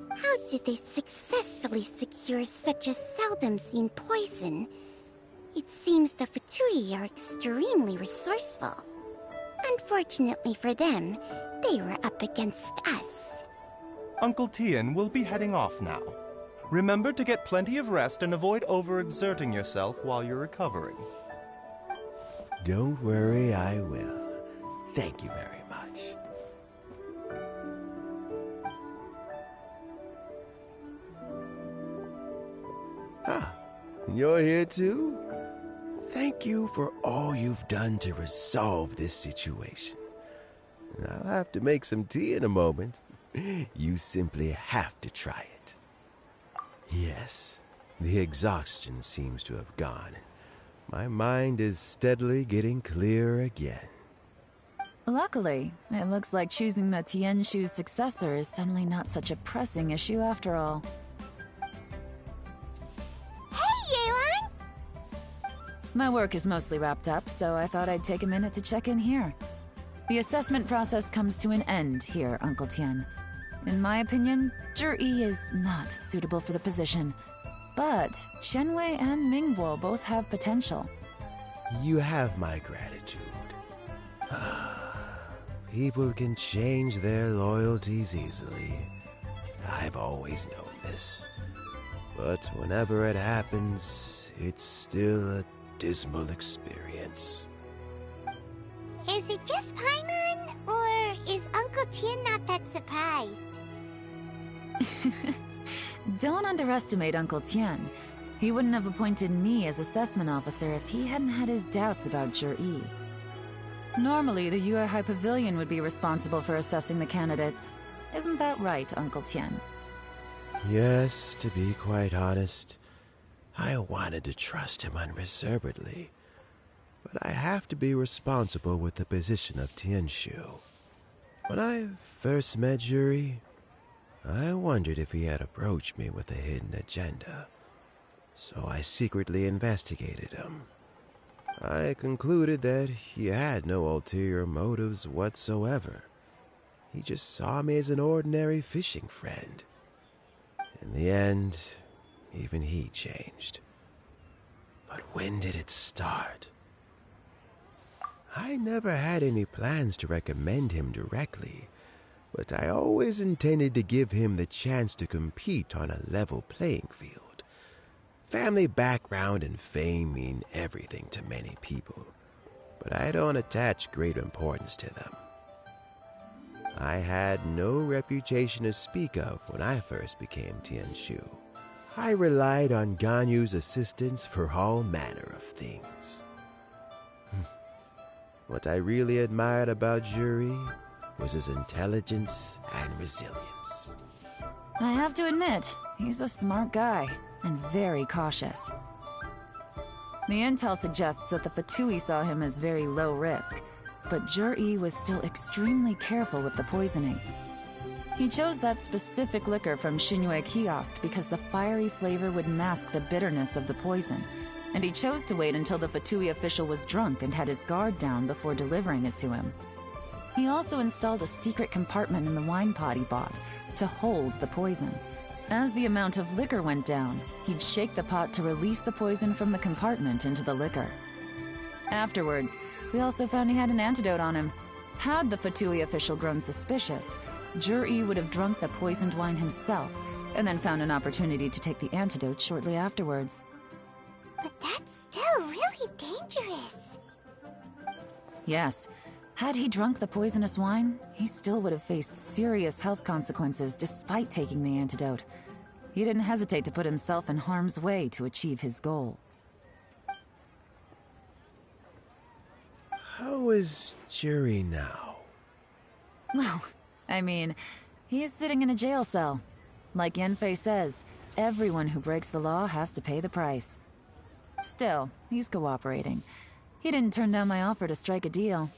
How did they successfully secure such a seldom-seen poison? It seems the Fatui are extremely resourceful. Unfortunately for them, they were up against us. Uncle Tian will be heading off now. Remember to get plenty of rest and avoid overexerting yourself while you're recovering. Don't worry, I will. Thank you very much. Ah, you're here too? Thank you for all you've done to resolve this situation. I'll have to make some tea in a moment. You simply have to try it. Yes, the exhaustion seems to have gone. My mind is steadily getting clearer again. Luckily, it looks like choosing the Tianshu's successor is suddenly not such a pressing issue after all. Hey, Yelan! My work is mostly wrapped up, so I thought I'd take a minute to check in here. The assessment process comes to an end here, Uncle Tian. In my opinion, Zhi is not suitable for the position. But Qianwei and Mingbo both have potential. You have my gratitude. People can change their loyalties easily. I've always known this. But whenever it happens, it's still a dismal experience. Is it just Paimon, or is Uncle Tian not that surprised? Don't underestimate Uncle Tian. He wouldn't have appointed me as assessment officer if he hadn't had his doubts about Zhi. Normally, the Yue High Pavilion would be responsible for assessing the candidates. Isn't that right, Uncle Tian? Yes, to be quite honest, I wanted to trust him unreservedly. But I have to be responsible with the position of Tianshu. When I first met Zhi, I wondered if he had approached me with a hidden agenda. So I secretly investigated him. I concluded that he had no ulterior motives whatsoever. He just saw me as an ordinary fishing friend. In the end, even he changed. But when did it start? I never had any plans to recommend him directly, but I always intended to give him the chance to compete on a level playing field. Family background and fame mean everything to many people, but I don't attach great importance to them. I had no reputation to speak of when I first became Tianshu. I relied on Ganyu's assistance for all manner of things. What I really admired about Zhi was his intelligence and resilience. I have to admit, he's a smart guy, and very cautious. The intel suggests that the Fatui saw him as very low risk, but Zhi was still extremely careful with the poisoning. He chose that specific liquor from Xinyue Kiosk because the fiery flavor would mask the bitterness of the poison, and he chose to wait until the Fatui official was drunk and had his guard down before delivering it to him. He also installed a secret compartment in the wine pot he bought to hold the poison. As the amount of liquor went down, he'd shake the pot to release the poison from the compartment into the liquor. Afterwards, we also found he had an antidote on him. Had the Fatui official grown suspicious, Jur-E would have drunk the poisoned wine himself, and then found an opportunity to take the antidote shortly afterwards. But that's still really dangerous. Yes. Had he drunk the poisonous wine, he still would have faced serious health consequences despite taking the antidote. He didn't hesitate to put himself in harm's way to achieve his goal. How is Jerry now? Well, I mean, he's sitting in a jail cell. Like Yanfei says, everyone who breaks the law has to pay the price. Still, he's cooperating. He didn't turn down my offer to strike a deal.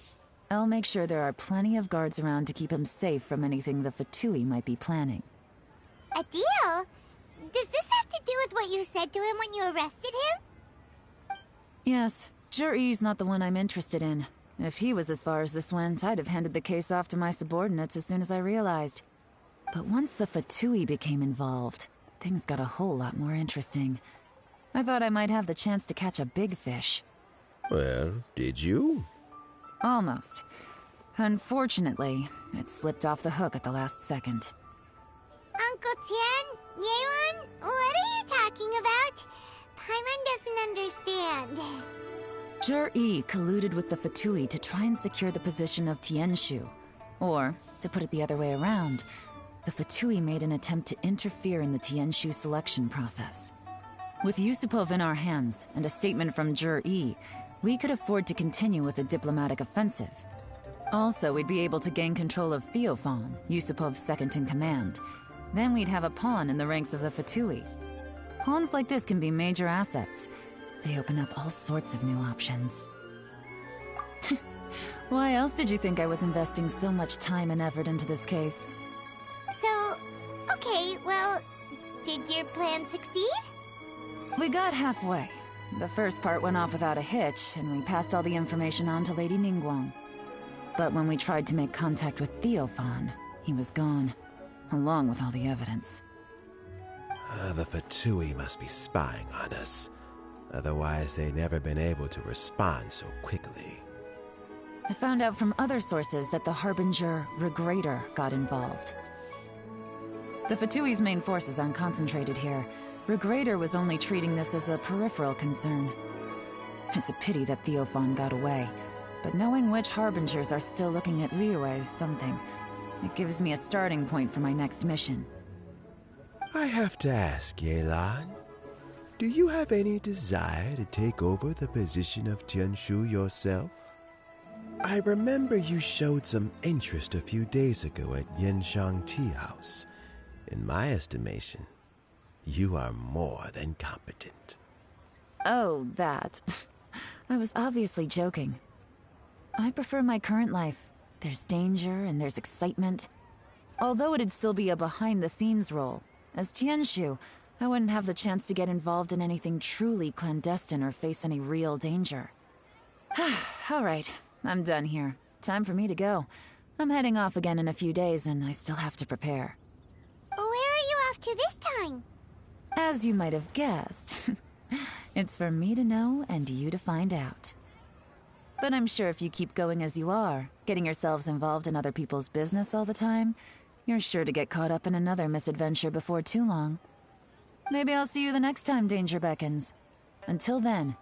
I'll make sure there are plenty of guards around to keep him safe from anything the Fatui might be planning. A deal? Does this have to do with what you said to him when you arrested him? Yes, Jur-E's not the one I'm interested in. If he was as far as this went, I'd have handed the case off to my subordinates as soon as I realized. But once the Fatui became involved, things got a whole lot more interesting. I thought I might have the chance to catch a big fish. Well, did you? Almost. Unfortunately, it slipped off the hook at the last second. Uncle Tian, Yelan, what are you talking about? Paimon doesn't understand. Jur-E colluded with the Fatui to try and secure the position of Tianshu. Or, to put it the other way around, the Fatui made an attempt to interfere in the Tianshu selection process. With Yusupov in our hands, and a statement from Jur-E, we could afford to continue with a diplomatic offensive. Also, we'd be able to gain control of Theophan, Yusupov's second-in-command. Then we'd have a pawn in the ranks of the Fatui. Pawns like this can be major assets. They open up all sorts of new options. Why else did you think I was investing so much time and effort into this case? So, okay, well, did your plan succeed? We got halfway. The first part went off without a hitch, and we passed all the information on to Lady Ningguang. But when we tried to make contact with Theophan, he was gone, along with all the evidence. The Fatui must be spying on us. Otherwise, they'd never been able to respond so quickly. I found out from other sources that the Harbinger, Regrator, got involved. The Fatui's main forces aren't concentrated here. Regrator was only treating this as a peripheral concern. It's a pity that Theophan got away, but knowing which Harbingers are still looking at Liyue is something. It gives me a starting point for my next mission. I have to ask, Yelan, do you have any desire to take over the position of Tianshu yourself? I remember you showed some interest a few days ago at Yenshang Tea House. In my estimation, you are more than competent. Oh, that. I was obviously joking. I prefer my current life. There's danger and there's excitement. Although it'd still be a behind-the-scenes role, as Tianshu, I wouldn't have the chance to get involved in anything truly clandestine or face any real danger. All right, I'm done here. Time for me to go. I'm heading off again in a few days and I still have to prepare. Where are you off to this time? As you might have guessed, it's for me to know and you to find out. But I'm sure if you keep going as you are, getting yourselves involved in other people's business all the time, you're sure to get caught up in another misadventure before too long. Maybe I'll see you the next time danger beckons. Until then,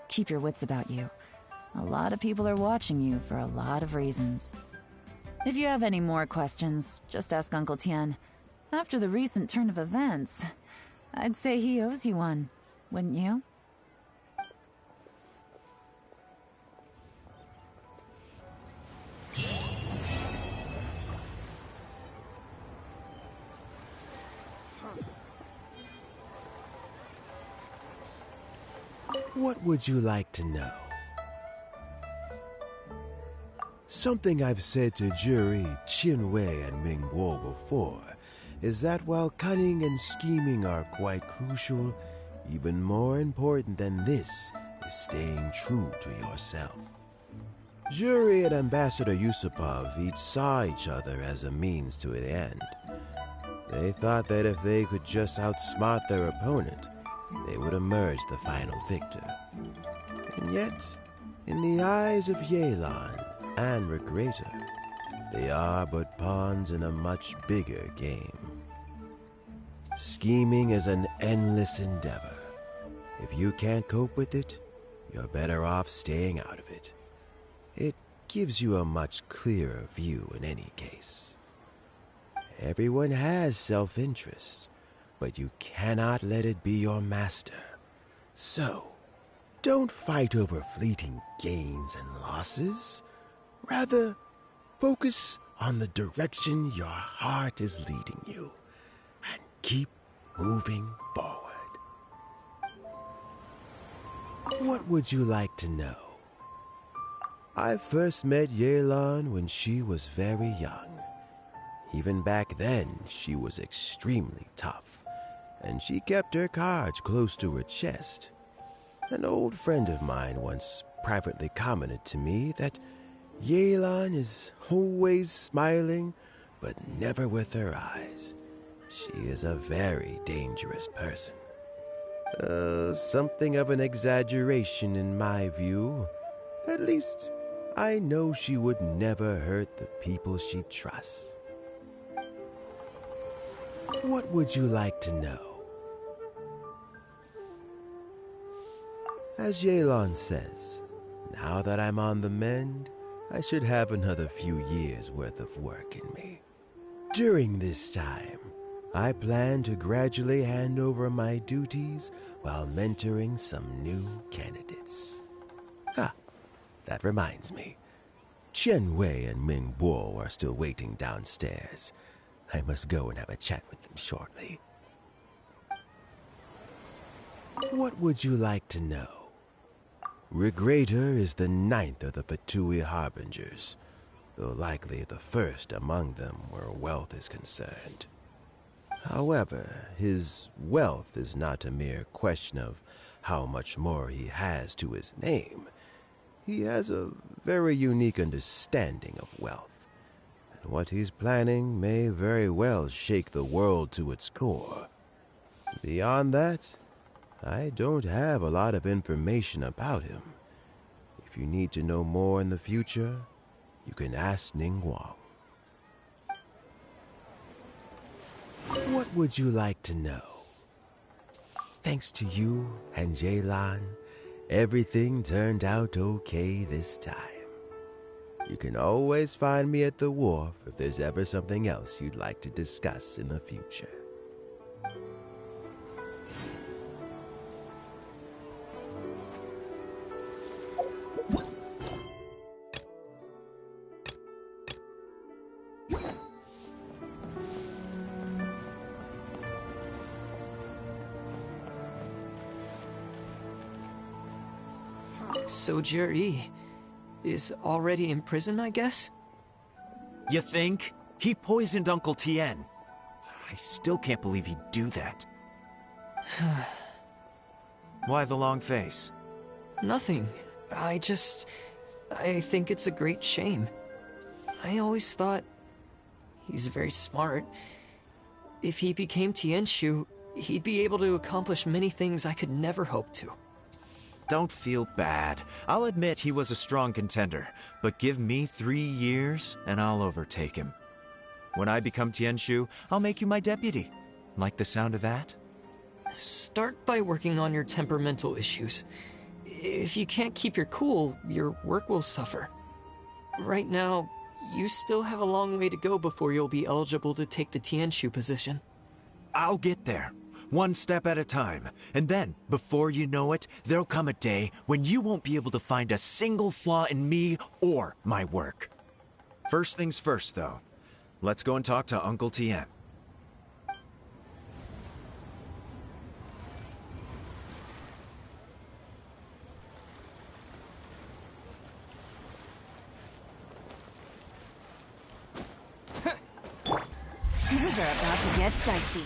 keep your wits about you. A lot of people are watching you for a lot of reasons. If you have any more questions, just ask Uncle Tian. After the recent turn of events, I'd say he owes you one, wouldn't you? What would you like to know? Something I've said to Juri, Qinwei, and Mingguo before is that while cunning and scheming are quite crucial, even more important than this is staying true to yourself. Juri and Ambassador Yusupov each saw each other as a means to an end. They thought that if they could just outsmart their opponent, they would emerge the final victor. And yet, In the eyes of Yelan and Regreta, they are but pawns in a much bigger game. Scheming is an endless endeavor. If you can't cope with it, you're better off staying out of it. It gives you a much clearer view in any case. Everyone has self-interest, but you cannot let it be your master. So, don't fight over fleeting gains and losses. Rather, focus on the direction your heart is leading you, and keep moving forward. What would you like to know? I first met Yelan when she was very young. Even back then, she was extremely tough, and she kept her cards close to her chest. An old friend of mine once privately commented to me that Yelan is always smiling, but never with her eyes. She is a very dangerous person. Something of an exaggeration in my view. At least, I know she would never hurt the people she trusts. What would you like to know? As Yelan says, now that I'm on the mend, I should have another few years' worth of work in me. During this time, I plan to gradually hand over my duties while mentoring some new candidates. That reminds me. Chen Wei and Ming Bo are still waiting downstairs. I must go and have a chat with them shortly. What would you like to know? Regreta is the 9th of the Fatui Harbingers, though likely the first among them where wealth is concerned. However, his wealth is not a mere question of how much more he has to his name. He has a very unique understanding of wealth, and what he's planning may very well shake the world to its core. Beyond that, I don't have a lot of information about him. If you need to know more in the future, you can ask Ning Guang. What would you like to know? Thanks to you and Yelan, everything turned out okay this time. You can always find me at the wharf if there's ever something else you'd like to discuss in the future. So Jerry is already in prison, I guess? You think? He poisoned Uncle Tien. I still can't believe he'd do that. Why the long face? Nothing. I think it's a great shame. I always thought he's very smart. If he became Tianshu, he'd be able to accomplish many things I could never hope to. Don't feel bad. I'll admit he was a strong contender, but give me 3 years and I'll overtake him. When I become Tianshu, I'll make you my deputy. Like the sound of that? Start by working on your temperamental issues. If you can't keep your cool, your work will suffer. Right now, you still have a long way to go before you'll be eligible to take the Tianshu position. I'll get there. One step at a time. And then, before you know it, there'll come a day when you won't be able to find a single flaw in me or my work. First things first, though. Let's go and talk to Uncle Tien. Things are about to get dicey.